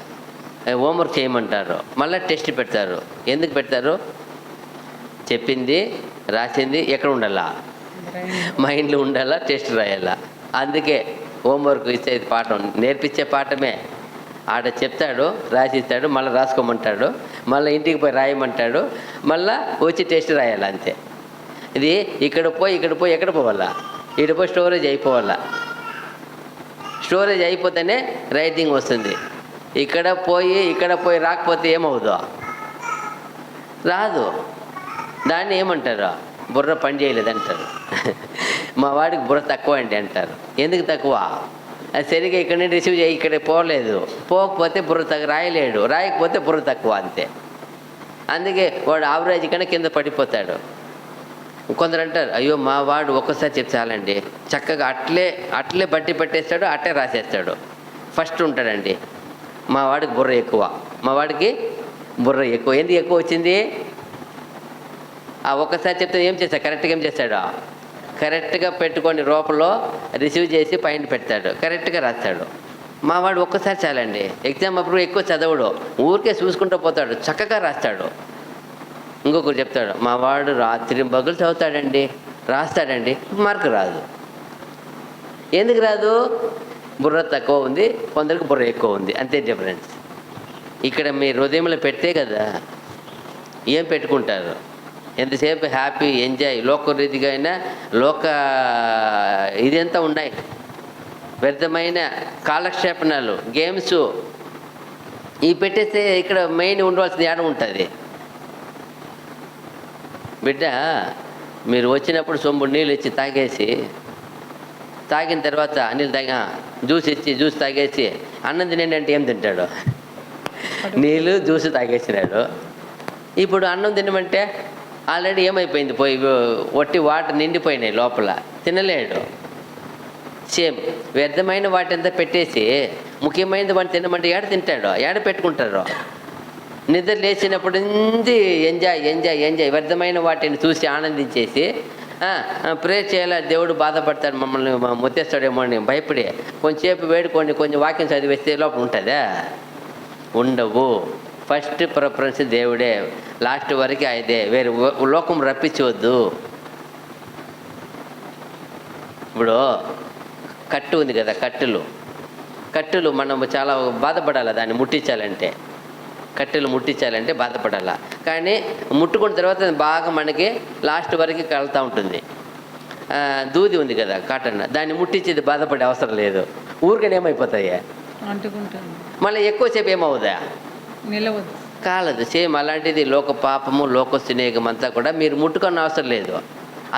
హోంవర్క్ చేయమంటారు, మళ్ళీ టెస్ట్ పెడతారు. ఎందుకు పెడతారు? చెప్పింది రాసింది ఎక్కడ ఉండాలా? మైండ్లో ఉండాలా, టెస్ట్ రాయాలా. అందుకే హోంవర్క్ ఇచ్చేది పాఠం, నేర్పించే పాఠమే. ఆడ చెప్తాడు, రాసిస్తాడు, మళ్ళీ రాసుకోమంటాడు, మళ్ళీ ఇంటికి పోయి రాయమంటాడు, మళ్ళీ వచ్చి టెస్ట్ రాయాలి. అంతే. ఇది ఇక్కడ పోయి ఎక్కడ పోవాలా? ఇక్కడ పోయి స్టోరేజ్ అయిపోవాలా. స్టోరేజ్ అయిపోతేనే రైటింగ్ వస్తుంది. ఇక్కడ పోయి రాకపోతే ఏమవుదో? రాదు. దాన్ని ఏమంటారు? బుర్ర పని చేయలేదంటారు. మా వాడికి బుర్ర తక్కువ అంటారు. ఎందుకు తక్కువ? అది సరిగా ఇక్కడ నుండి రిసీవ్ చేయి, ఇక్కడ పోకపోతే బుర్ర రాయలేడు, రాయకపోతే బుర్ర తక్కువ. అంతే. అందుకే వాడు ఆవరేజ్ కన్నా కింద పడిపోతాడు. కొందరు అంటారు, అయ్యో మా వాడు ఒక్కసారి చెప్తే చాలండి, చక్కగా అట్లే బట్టి పెట్టేస్తాడు, అట్టే రాసేస్తాడు, ఫస్ట్ ఉంటాడండి. మా వాడికి బుర్ర ఎక్కువ. ఎందుకు ఎక్కువ వచ్చింది? ఒక్కసారి చెప్తే ఏం చేస్తాడు? కరెక్ట్గా ఏం చేస్తాడు? కరెక్ట్గా పెట్టుకొని లోపల రిసీవ్ చేసి పైన పెడతాడు, కరెక్ట్గా రాస్తాడు. మా వాడు ఒక్కసారి చాలండి. ఎగ్జామ్ అప్పుడు ఎక్కువ చదవడు, ఊరికే చూసుకుంటూ పోతాడు, చక్కగా రాస్తాడు. ఇంకొకరు చెప్తాడు, మా వాడు రాత్రి పగలు చదువుతాడండి, రాస్తాడండి, మార్కు రాదు. ఎందుకు రాదు? బుర్ర తక్కువ ఉంది, కొందరికి బుర్ర ఎక్కువ ఉంది, అంతే డిఫరెన్స్. ఇక్కడ మీ హృదయంలో పెడితే కదా ఏం పెట్టుకుంటారు? ఎంతసేపు హ్యాపీ ఎంజాయ్, లోకరీతిగా అయినా ఇదంతా ఉన్నాయి. వ్యర్థమైన కాలక్షేపణాలు, గేమ్స్ ఇవి పెట్టేస్తే ఇక్కడ మెయిన్ ఉండవలసింది ఏడ ఉంటుంది? బిడ్డ, మీరు వచ్చినప్పుడు సొంబుడు నీళ్ళు ఇచ్చి తాగిన తర్వాత నీళ్ళు జ్యూస్ తాగేసి అన్నం తినండి అంటే ఏం తింటాడు? నీళ్ళు జ్యూస్ తాగేసినాడు. ఇప్పుడు అన్నం తినమంటే ఆల్రెడీ ఏమైపోయింది? ఒట్టి వాటర్ నిండిపోయినాయి లోపల, తినలేడు. సేమ్ వ్యర్థమైన వాటంతా పెట్టేసి ముఖ్యమైనది వాడిని తినమంటే ఏడ తింటాడు, ఏడ పెట్టుకుంటారు. నిద్ర లేచినప్పటి నుంచి ఎంజాయ్ వ్యర్థమైన వాటిని చూసి ఆనందించేసి ప్రే చేయాలి, దేవుడు బాధపడతాడు, మమ్మల్ని ముత్తేస్తాడేమో అని భయపడి కొంచెంసేపు వేడుకొని కొంచెం వాక్యం చదివేస్తే లోపల ఉంటుందా? ఉండవు. ఫస్ట్ ప్రిఫరెన్స్ దేవుడే, లాస్ట్ వరకు అదే, వేరే లోకం రప్పించవద్దు. ఇప్పుడు కట్టు ఉంది కదా, కట్టెలు మనం చాలా బాధపడాలి, దాన్ని ముట్టించాలంటే, కట్టెలు ముట్టించాలంటే బాధపడాలా. కానీ ముట్టుకున్న తర్వాత బాగా మనకి లాస్ట్ వరకు కలుతూ ఉంటుంది. దూది ఉంది కదా కాటన్, దాన్ని ముట్టించేది బాధపడే అవసరం లేదు, ఊరికనే ఏమైపోతాయి, అంటుకుంటుంది. మళ్ళీ ఎక్కువసేపు ఏమవుదా, నిలవదు, కాలదు. సేమ్ అలాంటిది లోక పాపము, లోక స్నేహం అంతా కూడా మీరు ముట్టుకున్న అవసరం లేదు,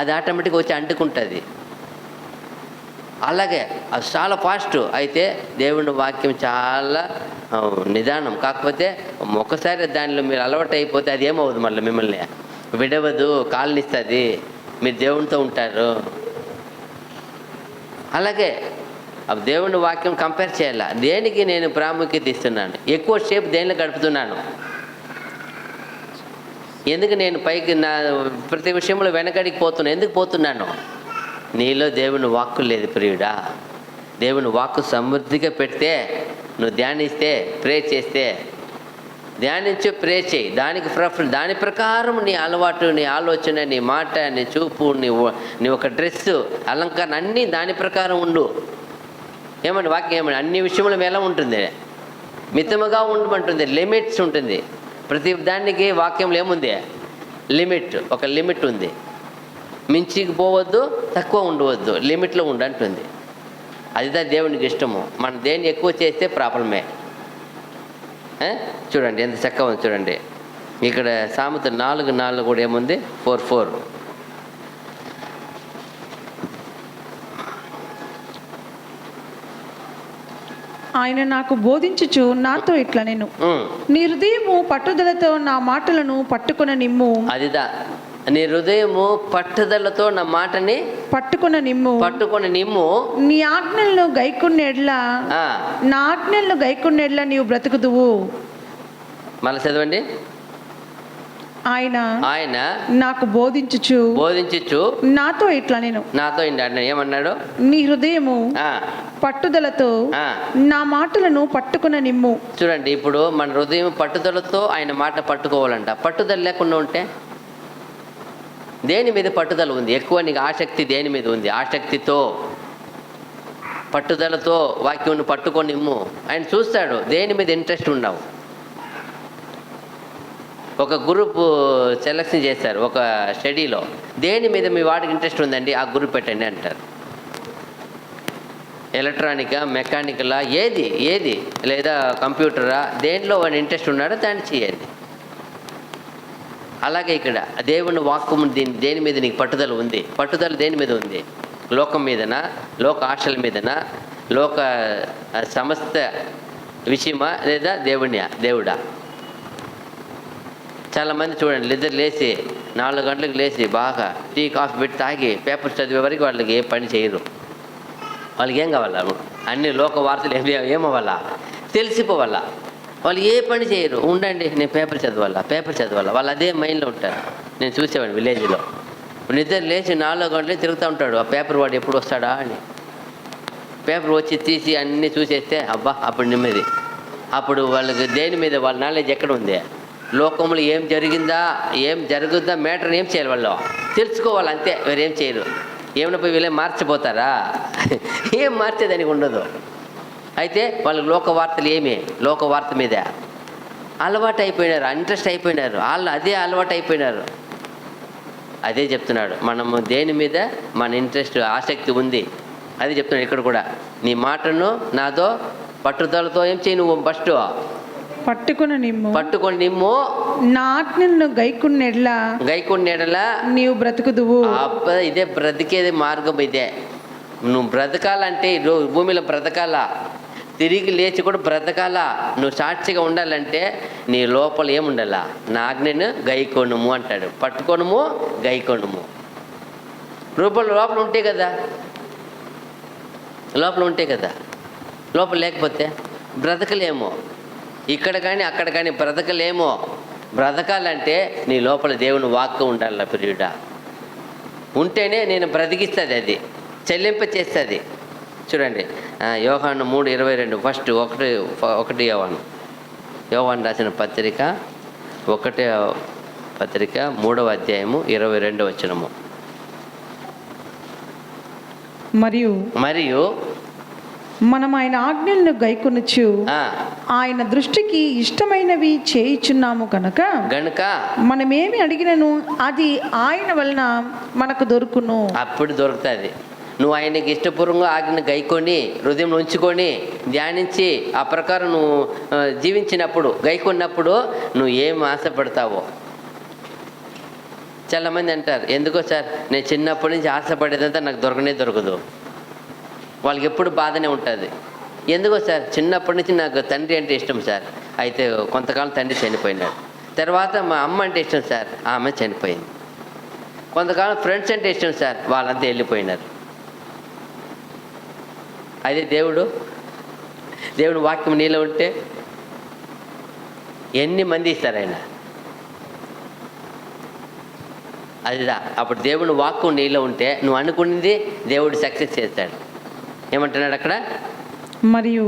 అది ఆటోమేటిక్గా వచ్చి అంటుకుంటుంది. అలాగే అది చాలా ఫాస్ట్. అయితే దేవుని వాక్యం చాలా నిదానం. కాకపోతే ఒక్కసారి దానిలో మీరు అలవాటు అయిపోతే అది ఏమవుదు, మళ్ళీ మిమ్మల్ని విడవదు, కాలనిస్తుంది, మీరు దేవునితో ఉంటారు. అలాగే దేవుని వాక్యం కంపేర్ చేయాలా. దేనికి నేను ప్రాముఖ్యత ఇస్తున్నాను, ఎక్కువ సేపు దేనిలో గడుపుతున్నాను, ఎందుకు నేను పైకి నా ప్రతి విషయంలో వెనకడికి పోతున్నాను, ఎందుకు పోతున్నాను? నీలో దేవుని వాక్కు లేదు ప్రియుడా. దేవుని వాక్కు సమృద్ధిగా పెడితే, నువ్వు ధ్యానిస్తే, ప్రే చేస్తే, ధ్యానించి ప్రే చేయి, దానికి దాని ప్రకారం నీ అలవాటు, నీ ఆలోచన, నీ మాట, నీ చూపు, నీ ఒక డ్రెస్సు, అలంకరణ అన్నీ దాని ప్రకారం ఉండు. ఏమండి వాక్యం ఏమండి అన్ని విషయంలో ఎలా ఉంటుంది, మితముగా ఉండమంటుంది, లిమిట్స్ ఉంటుంది. ప్రతి దానికి వాక్యంలో ఏముంది, లిమిట్, ఒక లిమిట్ ఉంది. మించికి పోవద్దు, తక్కువ ఉండవద్దు, లిమిట్లో ఉండంటుంది. అదిదా దేవునికి ఇష్టము. మనం దేన్ని ఎక్కువ చేస్తే ప్రాబ్లమే. చూడండి ఎంత చక్కగా ఉంది చూడండి. ఇక్కడ సామెతలు 4:4 కూడా ఏముంది, 4:4. ఆయన నాకు బోధించుచు నాతో ఇట్లా, నేను నీ హృదయము పట్టుదలతో నా మాటలను పట్టుకున్న నిమ్ము. అదిదా, నీ హృదయము పట్టుదలతో నా మాటని పట్టుకున్న నిమ్ము. నీ ఆజ్ఞలను గైకొన్నెడ్లా, నా ఆజ్ఞలను గైకొన్నెడ్లా నీవు బ్రతుకుదువు. మళ్ళీ చదవండి. ఆయన నాకు బోధించుచు నాతో ఇట్లా, నేను ఏమన్నాడు, నీ హృదయము పట్టుదలతో నా మాటలను పట్టుకున్న నిమ్ము. చూడండి, ఇప్పుడు మన హృదయం పట్టుదలతో ఆయన మాట పట్టుకోవాలంట. పట్టుదల లేకుండా ఉంటే, దేని మీద పట్టుదల ఉంది ఎక్కువ, నీకు ఆసక్తి దేని మీద ఉంది, ఆసక్తితో పట్టుదలతో వాక్యం పట్టుకొని నిమ్ము. ఆయన చూస్తాడు దేని మీద ఇంట్రెస్ట్ ఉన్నావు. ఒక గ్రూప్ సెలెక్షన్ చేస్తారు ఒక స్టడీలో, దేని మీద మీ వాడికి ఇంట్రెస్ట్ ఉందండి ఆ గ్రూప్ పెట్టండి అంటారు. ఎలక్ట్రానికా, మెకానికలా, ఏది లేదా కంప్యూటరా, దేనిలో వాడి ఇంట్రెస్ట్ ఉన్నాడో దాన్ని చేయండి. అలాగే ఇక్కడ దేవుని వాక్కు దేని మీద నీకు పట్టుదల ఉంది, పట్టుదల దేని మీద ఉంది, లోకం మీదనా, లోక ఆశల మీదనా, లోక సమస్త విషయమా, లేదా దేవుడా? చాలామంది చూడండి, నిద్ర లేచి 4 గంటలకు లేచి బాగా టీ కాఫీ పెట్టి తాగి పేపర్ చదివే వరకు వాళ్ళకి ఏ పని చేయరు. వాళ్ళకి ఏం కావాలా, అన్ని లోక వార్తలు ఏమవ్వాలా, తెలిసిపోవాలా. వాళ్ళు ఏ పని చేయరు. ఉండండి నేను పేపర్ చదవాలా, వాళ్ళు అదే మైండ్లో ఉంటారు. నేను చూసేవాడిని విలేజ్లో, నిద్ర లేచి 4 గంటలే తిరుగుతూ ఉంటాడు, ఆ పేపర్ వాడు ఎప్పుడు వస్తాడా అని. పేపర్ వచ్చి తీసి అన్నీ చూసేస్తే అబ్బా అప్పుడు నెమ్మది. అప్పుడు వాళ్ళకి దేని మీద వాళ్ళ నాలెడ్జ్ ఎక్కడ ఉంది, లోకంలో ఏం జరిగిందా, ఏం జరుగుద్దా, మ్యాటర్ ఏం చేయాలి వాళ్ళు తెలుసుకోవాలి, అంతే, వేరేం చేయరు. ఏమైనా పోయి వీళ్ళే మార్చిపోతారా, ఏం మార్చేదానికి ఉండదు. అయితే వాళ్ళకి లోక వార్తలు లోక వార్త మీద అలవాటు అయిపోయినారు, ఇంట్రెస్ట్ అయిపోయినారు, వాళ్ళు అదే అలవాటు అయిపోయినారు. అదే చెప్తున్నాడు, మనము దేని మీద మన ఇంట్రెస్ట్ ఆసక్తి ఉంది అదే చెప్తున్నాడు ఇక్కడ కూడా. నీ మాటను నాతో పట్టుదలతో ఏం చేయి, నువ్వు ఫస్ట్ పట్టుకొని నిమ్ము, నా ఆజ్ఞలను గైకొన్నెడలా నీవు బ్రతుకుదువు. ఇదే బ్రతికేది మార్గం, ఇదే. నువ్వు బ్రతకాలంటే భూమిలో బ్రతకాలా, తిరిగి లేచి కూడా బ్రతకాలా. నువ్వు సాక్షిగా ఉండాలంటే నీ లోపల ఏముండాలా, నా ఆజ్ఞను గైకొనుము అంటాడు. పట్టుకొనుము, గైకొనుము. లోపల ఉంటే కదా, లోపల లేకపోతే బ్రతకలేము. ఇక్కడ కానీ అక్కడ కానీ బ్రతకలేము. బ్రతకాలంటే నీ లోపల దేవుని వాక్కు ఉండాలి ప్రియుడా. ఉంటేనే నేను బ్రతికిస్తుంది, అది చెల్లింప చేస్తుంది. చూడండి యోహాను 3:22 ఫస్ట్ ఒకటి యోహాను రాసిన పత్రిక 3వ అధ్యాయము 22వ వచనము. మరియు మనం ఆయన ఆజ్ఞలను గైకొనుచు ఆయన దృష్టికి ఇష్టమైనవి చేయుచున్నాము కనుక మనమేమి అడిగినను అది ఆయన వలన మనకు దొరుకును. అప్పుడు దొరుకుతుంది. నువ్వు ఆయనకి ఇష్టపూర్వంగా ఆజ్ఞను గైకొని హృదయంలో ఉంచుకొని ధ్యానించి ఆ ప్రకారం నువ్వు జీవించినప్పుడు, గైకొన్నప్పుడు నువ్వు ఏం ఆశపడతావో. చాలామంది అంటారు, ఎందుకో సార్ నేను చిన్నప్పటి నుంచి ఆశపడేదంతా నాకు దొరకదు. వాళ్ళకి ఎప్పుడు బాధనే ఉంటుంది. ఎందుకో సార్ చిన్నప్పటి నుంచి నాకు తండ్రి అంటే ఇష్టం సార్, అయితే కొంతకాలం తండ్రి చనిపోయినాడు. తర్వాత మా అమ్మ అంటే ఇష్టం సార్, ఆమె చనిపోయింది. కొంతకాలం ఫ్రెండ్స్ అంటే ఇష్టం సార్, వాళ్ళంతా వెళ్ళిపోయినారు. అదే దేవుడు వాక్యం నీలో ఉంటే ఎన్ని మంది ఇస్తారు ఆయన? అదిదా అప్పుడు దేవుని వాక్కు నీలో ఉంటే నువ్వు అనుకున్నది దేవుడు సక్సెస్ చేస్తాడు. ఏమంటున్నాడు అక్కడ? మరియు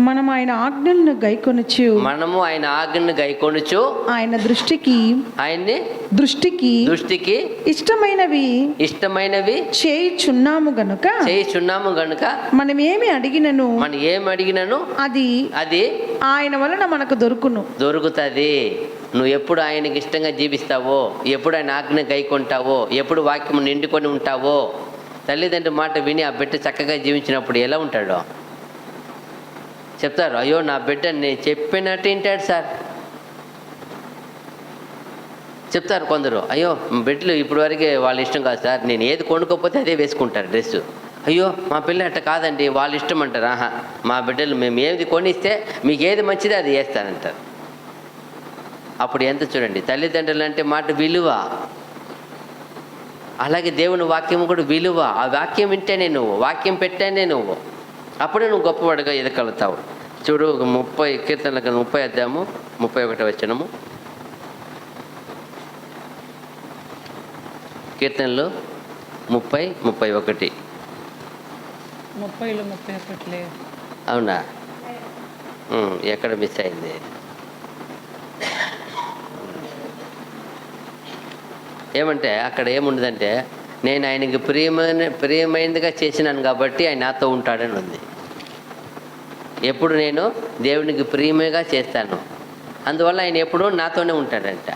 మనం ఆయన ఆజ్ఞలను గైకొనుచు ఆయన దృష్టికి ఇష్టమైనవి చేయుచున్నాము గనుక మనం ఏమి అడిగినను అది ఆయన వలన మనకు దొరుకుతుంది. నువ్వు ఎప్పుడు ఆయనకి ఇష్టంగా జీవిస్తావో, ఎప్పుడు ఆయన ఆజ్ఞ గైకొంటావో, ఎప్పుడు వాక్యం నిండుకొని ఉంటావో, తల్లిదండ్రుల మాట విని ఆ బిడ్డ చక్కగా జీవించినప్పుడు ఎలా ఉంటాడో చెప్తారు. అయ్యో నా బిడ్డ నేను చెప్పినట్టు వింటాడు సార్ చెప్తారు కొందరు. అయ్యో బిడ్డలు ఇప్పుడు వరకే వాళ్ళ ఇష్టం కాదు సార్, నేను ఏది కొనుక్కోకపోతే అదే వేసుకుంటారు డ్రెస్. అయ్యో మా పిల్ల అట్ట కాదండి, వాళ్ళ ఇష్టం అంటారు. ఆహా మా బిడ్డలు మేము ఏది కొనిస్తే మీకు ఏది మంచిదో అది వేస్తానంటారు. అప్పుడు ఎంత చూడండి, తల్లిదండ్రులు అంటే మాట విలువ. అలాగే దేవుని వాక్యం కూడా విలువ. ఆ వాక్యం వింటేనే నువ్వు, వాక్యం పెట్టేనే నువ్వు, అప్పుడే నువ్వు గొప్పవాడుగా ఎదగలుగుతావు. చూడు 30 కీర్తనలకు 30 అధ్యాయము 31 వచనము. కీర్తనలు 30:31. 30:31 అవునా? ఎక్కడ మిస్ అయింది? ఏమంటే అక్కడ ఏముండదంటే, నేను ఆయనకి ప్రియమైనదిగా చేసినాను కాబట్టి ఆయన నాతో ఉంటాడని ఉంది. ఎప్పుడు నేను దేవునికి ప్రియమేగా చేస్తాను, అందువల్ల ఆయన ఎప్పుడూ నాతోనే ఉంటాడంట.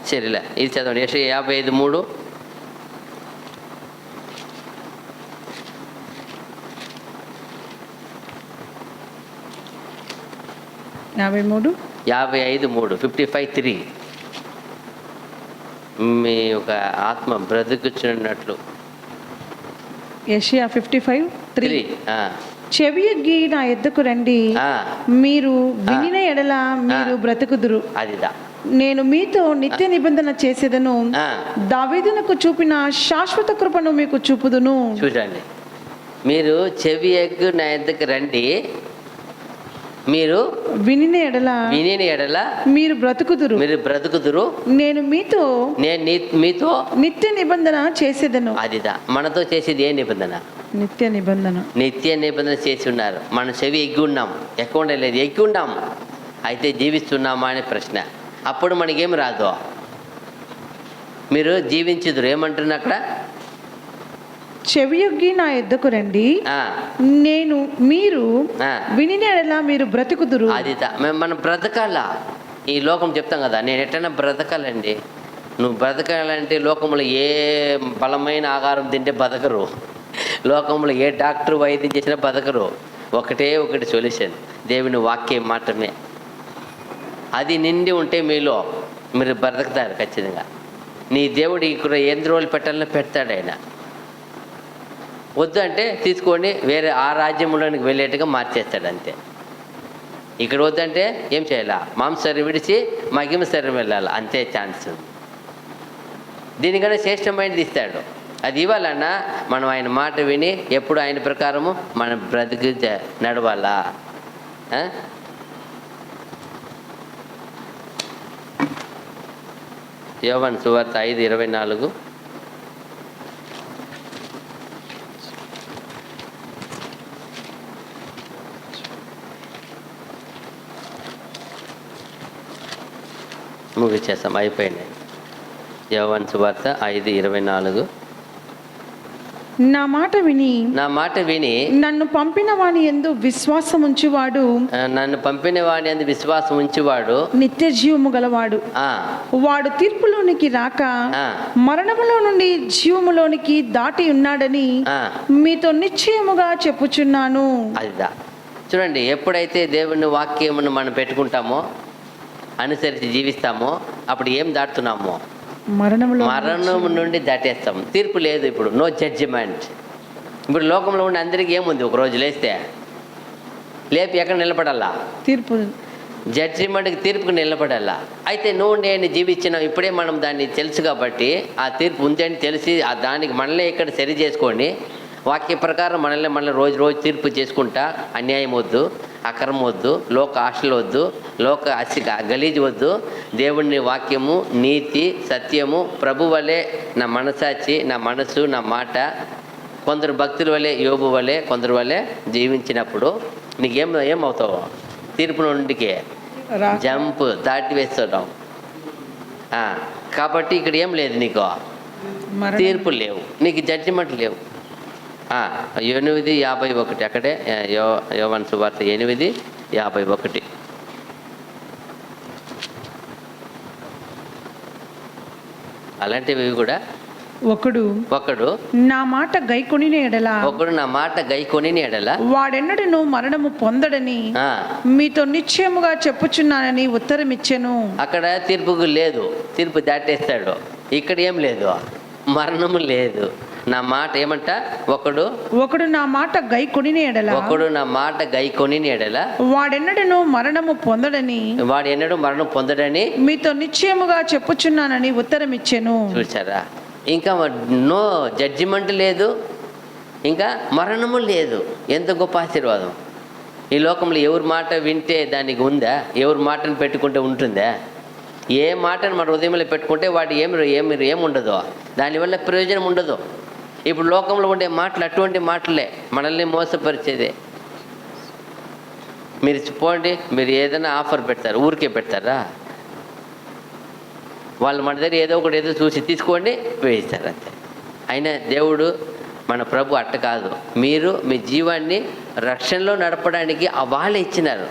సరేలే ఇది చదవండి. యెషయా 55:3. యెషయా 55:3 మీ ఒక ఆత్మ బ్రతుకుచున్నట్లు. యెషయా 55:3 చెవియొగ్గి నా యొద్దకు రండి, మీరు వినిన ఎడల మీరు బ్రతుకుదురు. అదిదా నేను మీతో నిత్య నిబంధన చేసేదను, దావీదునకు చూపిన శాశ్వత కృపను మీకు చూపుదును. చూడండి, మీరు చెవి ఎగ్గు నా యొద్దకు రండి, మీరు వినిన ఎడల మీరు బ్రతుకుదురు, నేను మీతో నిత్య నిబంధన చేసేదను. అదిదా మనతో చేసేది ఏ నిబంధన? నిత్య నిబంధన చేసి ఉన్నారు. మనం చెవి ఎగ్గి ఉన్నాం, ఎక్కువ ఉండలేదు, ఎగ్గి ఉన్నాం. అయితే జీవిస్తున్నామా అనే ప్రశ్న. అప్పుడు మనకేం రాదు, మీరు జీవించుదురు. ఏమంటున్నా అక్కడ? చెవియొగ్గి నా యొద్దకు రండి, మీరు వినిన ఎడల మీరు బ్రతుకుదురు. అది మనం బ్రతకాలా. ఈ లోకం చెప్తాం కదా, నేను ఎట్టైనా బ్రతకాలండి. నువ్వు బ్రతకాలంటే లోకంలో ఏ బలమైన ఆహారం తింటే బతకరు, లోకంలో ఏ డాక్టర్ వైద్యం చేసినా బతకరు. ఒకటే ఒకటి సొల్యూషన్, దేవుని వాక్యం మాత్రమే. అది నిండి ఉంటే మీలో మీరు బ్రతుకుతారు ఖచ్చితంగా. నీ దేవుడు ఇక్కడ ఎన్ని రోజులు పెట్టాలని పెడతాడు ఆయన. వద్దు అంటే తీసుకొని వేరే ఆ రాజ్యంలోనికి వెళ్ళేట్టుగా మార్చేస్తాడు అంతే. ఇక్కడ వద్దంటే ఏం చేయాలా? మాంసాన్ని విడిచి మహిమ శరీరం వెళ్ళాలి, అంతే ఛాన్స్. దీనికన్నా శ్రేష్టమైనది ఇస్తాడు. అది ఇవ్వాలన్నా మనం ఆయన మాట విని ఎప్పుడు ఆయన ప్రకారము మన బ్రతికి నడవాలా. యోహాను సువార్త 5:24. ముగిచేస్తాం, అయిపోయినాయి. యోహాను సువార్త 5:24. నా మాట విని నన్ను పంపిన వాని యందు విశ్వాసం ఉంచువాడు నిత్య జీవము గలవాడు. వాడు తీర్పులోనికి రాక మరణములో నుండి జీవములోనికి దాటి ఉన్నాడని మీతో నిశ్చయముగా చెప్పుచున్నాను. అదిదా చూడండి, ఎప్పుడైతే దేవుని వాక్యమును మనం పెట్టుకుంటామో, అనుసరించి జీవిస్తామో, అప్పుడు ఏం దాటుతున్నామో? మరణం నుండి దాటేస్తాం. తీర్పు లేదు. ఇప్పుడు నో జడ్జిమెంట్. ఇప్పుడు లోకంలో ఉండి అందరికీ ఏముంది? ఒక రోజు లేస్తే లేపి ఎక్కడ నిలబడాలా? తీర్పు, జడ్జిమెంట్కి, తీర్పుకి నిలబడాలా. అయితే నువ్వు నేను జీవించిన ఇప్పుడే మనం దాన్ని తెలుసు కాబట్టి ఆ తీర్పు ఉంది అని తెలిసి దానికి మనల్ని ఇక్కడ సరి చేసుకొని వాక్య ప్రకారం మనల్ని రోజు తీర్పు చేసుకుంటా, అన్యాయం వద్దు, అక్రమం వద్దు, లోక ఆశలు వద్దు, లోక గలీజు వద్దు, దేవుని వాక్యము, నీతి, సత్యము, ప్రభు వలె నా మనసాచి, నా మనసు, నా మాట, కొందరు భక్తుల వలె, యోబు వలె, కొందరు వలె జీవించినప్పుడు ఏమవుతావు? తీర్పు నుండికే జంప్ దాటి వేస్తున్నాం. కాబట్టి ఇక్కడ ఏం లేదు, నీకు తీర్పు లేవు, నీకు జడ్జిమెంట్ లేవు. 8:51 అక్కడే యోహాను సువార్త 8:51. అలాంటివి కూడా ఒకడు నా మాట గైకొని ఎడల వాడెన్నడను మరణము పొందడని మీతో నిశ్చయముగా చెప్పుచున్నానని ఉత్తరం ఇచ్చెను. అక్కడ తీర్పుకు లేదు, తీర్పు దాటేస్తాడు. ఇక్కడ ఏం లేదు, మరణము లేదు. నా మాట ఏమంట? ఒకడు నా మాట గైకొని ఎడల వాడెన్నడను మరణము పొందడని మీతో నిశ్చయముగా చెప్పుచున్నానని ఉత్తరం ఇచ్చెను. చూసారా? ఇంకా నో జడ్జిమెంట్ లేదు, ఇంకా మరణము లేదు. ఎంత గొప్ప ఆశీర్వాదం! ఈ లోకంలో ఎవరి మాట వింటే దానికి ఉందా? ఎవరి మాటను పెట్టుకుంటే ఉంటుందా? ఏ మాటను మన హృదయంలో పెట్టుకుంటే వాటి ఏముండదు, దానివల్ల ప్రయోజనం ఉండదు. ఇప్పుడు లోకంలో ఉండే మాటలు అటువంటి మాటలే, మనల్ని మోసపరిచేదే. మీరు పోండి, మీరు ఏదైనా ఆఫర్ పెడతారు, ఊరికే పెడతారా? వాళ్ళు మన దగ్గర ఏదో చూసి తీసుకోండి, వేయిస్తారు అంతే. అయినా దేవుడు, మన ప్రభు అట్ట కాదు. మీరు మీ జీవాన్ని రక్షణలో నడపడానికి వాళ్ళే ఇచ్చినారు,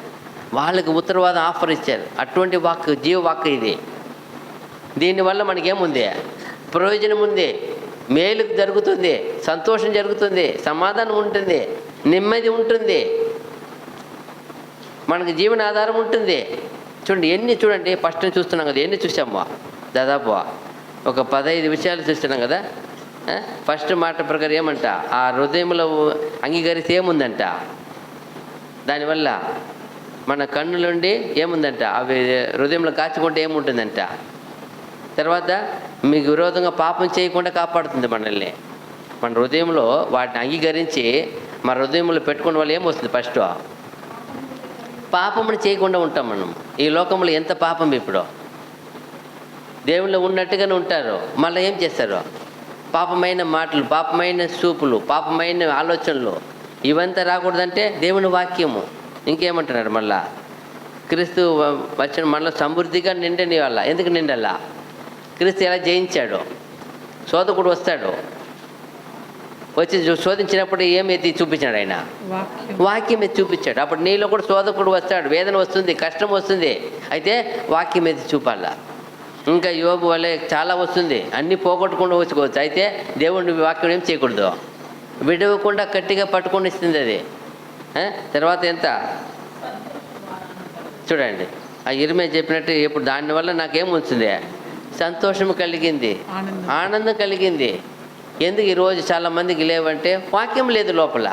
వాళ్ళకి ఉత్తరవాదం ఆఫర్ ఇచ్చారు. అటువంటి వాక్, జీవ వాక్ ఇది. దీనివల్ల మనకేముంది? ప్రయోజనం ఉంది, మేలు జరుగుతుంది, సంతోషం జరుగుతుంది, సమాధానం ఉంటుంది, నెమ్మది ఉంటుంది, మనకు జీవన ఆధారం ఉంటుంది. చూడండి ఫస్ట్ చూస్తున్నాం కదా, ఎన్ని చూసామో? దాదాపు ఒక 15 విషయాలు చూస్తున్నాం కదా. ఫస్ట్ మాట ప్రకారం ఏమంట? ఆ హృదయంలో అంగీకరిస్తే ఏముందంట? దానివల్ల మన కన్నులుండి ఏముందంట? అవి హృదయంలో కాచుకుంటే ఏముంటుందంట? తర్వాత మీకు విరోధంగా పాపం చేయకుండా కాపాడుతుంది మనల్ని. మన హృదయంలో వాటిని అంగీకరించి మన హృదయంలో పెట్టుకున్న వాళ్ళు ఏమొస్తుంది? ఫస్ట్ పాపమును చేయకుండా ఉంటాం మనం. ఈ లోకంలో ఎంత పాపం! ఇప్పుడు దేవుళ్ళు ఉన్నట్టుగానే ఉంటారు, మళ్ళీ ఏం చేస్తారు? పాపమైన మాటలు, పాపమైన చూపులు, పాపమైన ఆలోచనలు, ఇవంతా రాకూడదంటే దేవుని వాక్యము. ఇంకేమంటున్నాడు? మళ్ళా క్రీస్తు వచ్చిన మనలో సమృద్ధిగా నిండని వల్ల. ఎందుకు నిండాలా? క్రీస్తు ఎలా జయించాడు? శోధకుడు వస్తాడు, వచ్చి శోధించినప్పుడు ఏం ఎత్తి చూపించాడు? ఆయన వాక్యం ఎత్తి చూపించాడు. అప్పుడు నీలో కూడా శోధకుడు వస్తాడు, వేదన వస్తుంది, కష్టం వస్తుంది, అయితే వాక్యం ఎత్తి చూపాలా. ఇంకా యోబు వల్లే చాలా వస్తుంది, అన్నీ పోగొట్టకుండా వచ్చుకోవచ్చు, అయితే దేవుడిని వాక్యం ఏం చేయకూడదు, విడవకుండా గట్టిగా పట్టుకొని ఇస్తుంది అది. తర్వాత ఎంత చూడండి, ఆ ఇరిమియా చెప్పినట్టు ఇప్పుడు దానివల్ల నాకేమొచ్చింది? సంతోషం కలిగింది, ఆనందం కలిగింది. ఎందుకు ఈరోజు చాలామందికి లేవంటే వాక్యం లేదు లోపల.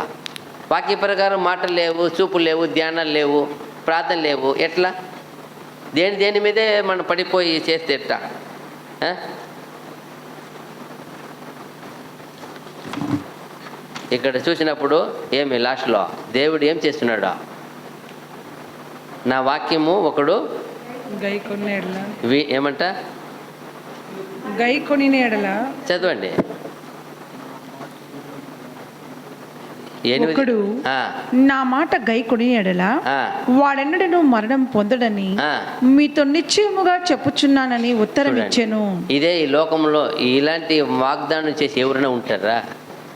వాక్య ప్రకారం మాటలు లేవు, చూపులు లేవు, ధ్యానాలు లేవు, ప్రార్థన లేవు. ఎట్లా? దేని మీదే మనం పడిపోయి చేస్తే ఎట్లా? ఇక్కడ చూసినప్పుడు ఏమి లాస్ట్లో దేవుడు ఏం చేస్తున్నాడు? నా వాక్యము ఒకడు ఏమంట చదవండి. ఒకడు నా మాట గైకొని ఎడల వాడెన్నడను మరణం పొందడని మీతో నిశ్చయముగా చెప్పుచున్నానని ఉత్తరం ఇచ్చాను. ఇదే ఈ లోకంలో ఇలాంటి వాగ్దానం చేసి ఎవరైనా ఉంటారా?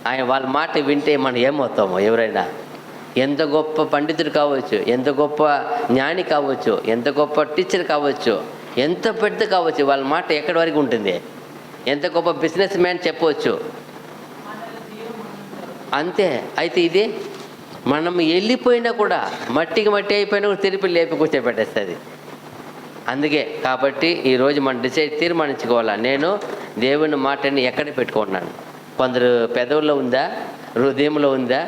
ఆయన వాళ్ళ మాట వింటే మనం ఏమవుతామో? ఎవరైనా ఎంత గొప్ప పండితుడు కావచ్చు, ఎంత గొప్ప జ్ఞాని కావచ్చు, ఎంత గొప్ప టీచర్ కావచ్చు, ఎంత పెద్ద కావచ్చు, వాళ్ళ మాట ఎక్కడి వరకు ఉంటుంది? ఎంత గొప్ప బిజినెస్ మ్యాన్ చెప్పవచ్చు, అంతే. అయితే ఇది మనం వెళ్ళిపోయినా కూడా మట్టికి మట్టి అయిపోయినా కూడా తిరిపి లేపి కూర్చోబెట్టేస్తుంది. అందుకే కాబట్టి ఈరోజు మనం తీర్మానించుకోవాలా, నేను దేవుని మాటని ఎక్కడ పెట్టుకుంటున్నాను? కొందరు పెదవుల్లో ఉందా, హృదయంలో ఉందా,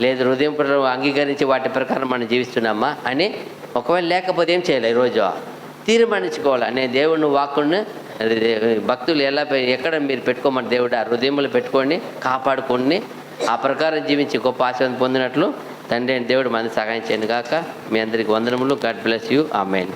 లేదు హృదయం అంగీకరించి వాటి ప్రకారం మనం జీవిస్తున్నామా అని. ఒకవేళ లేకపోతే ఏం చేయాలి? ఈరోజు తీర్మానించుకోవాలా, నేను దేవుని వాక్కుని భక్తులు ఎక్కడ మీరు పెట్టుకోమని దేవుడు ఆ హృదయంలో పెట్టుకొని కాపాడుకొని ఆ ప్రకారం జీవించి గొప్ప ఆశీర్వాదం పొందినట్లు తండ్రి దేవుడు మనకి సహాయం చేయను గాక. మీ అందరికీ వందనములు. God bless you. ఆమేన్.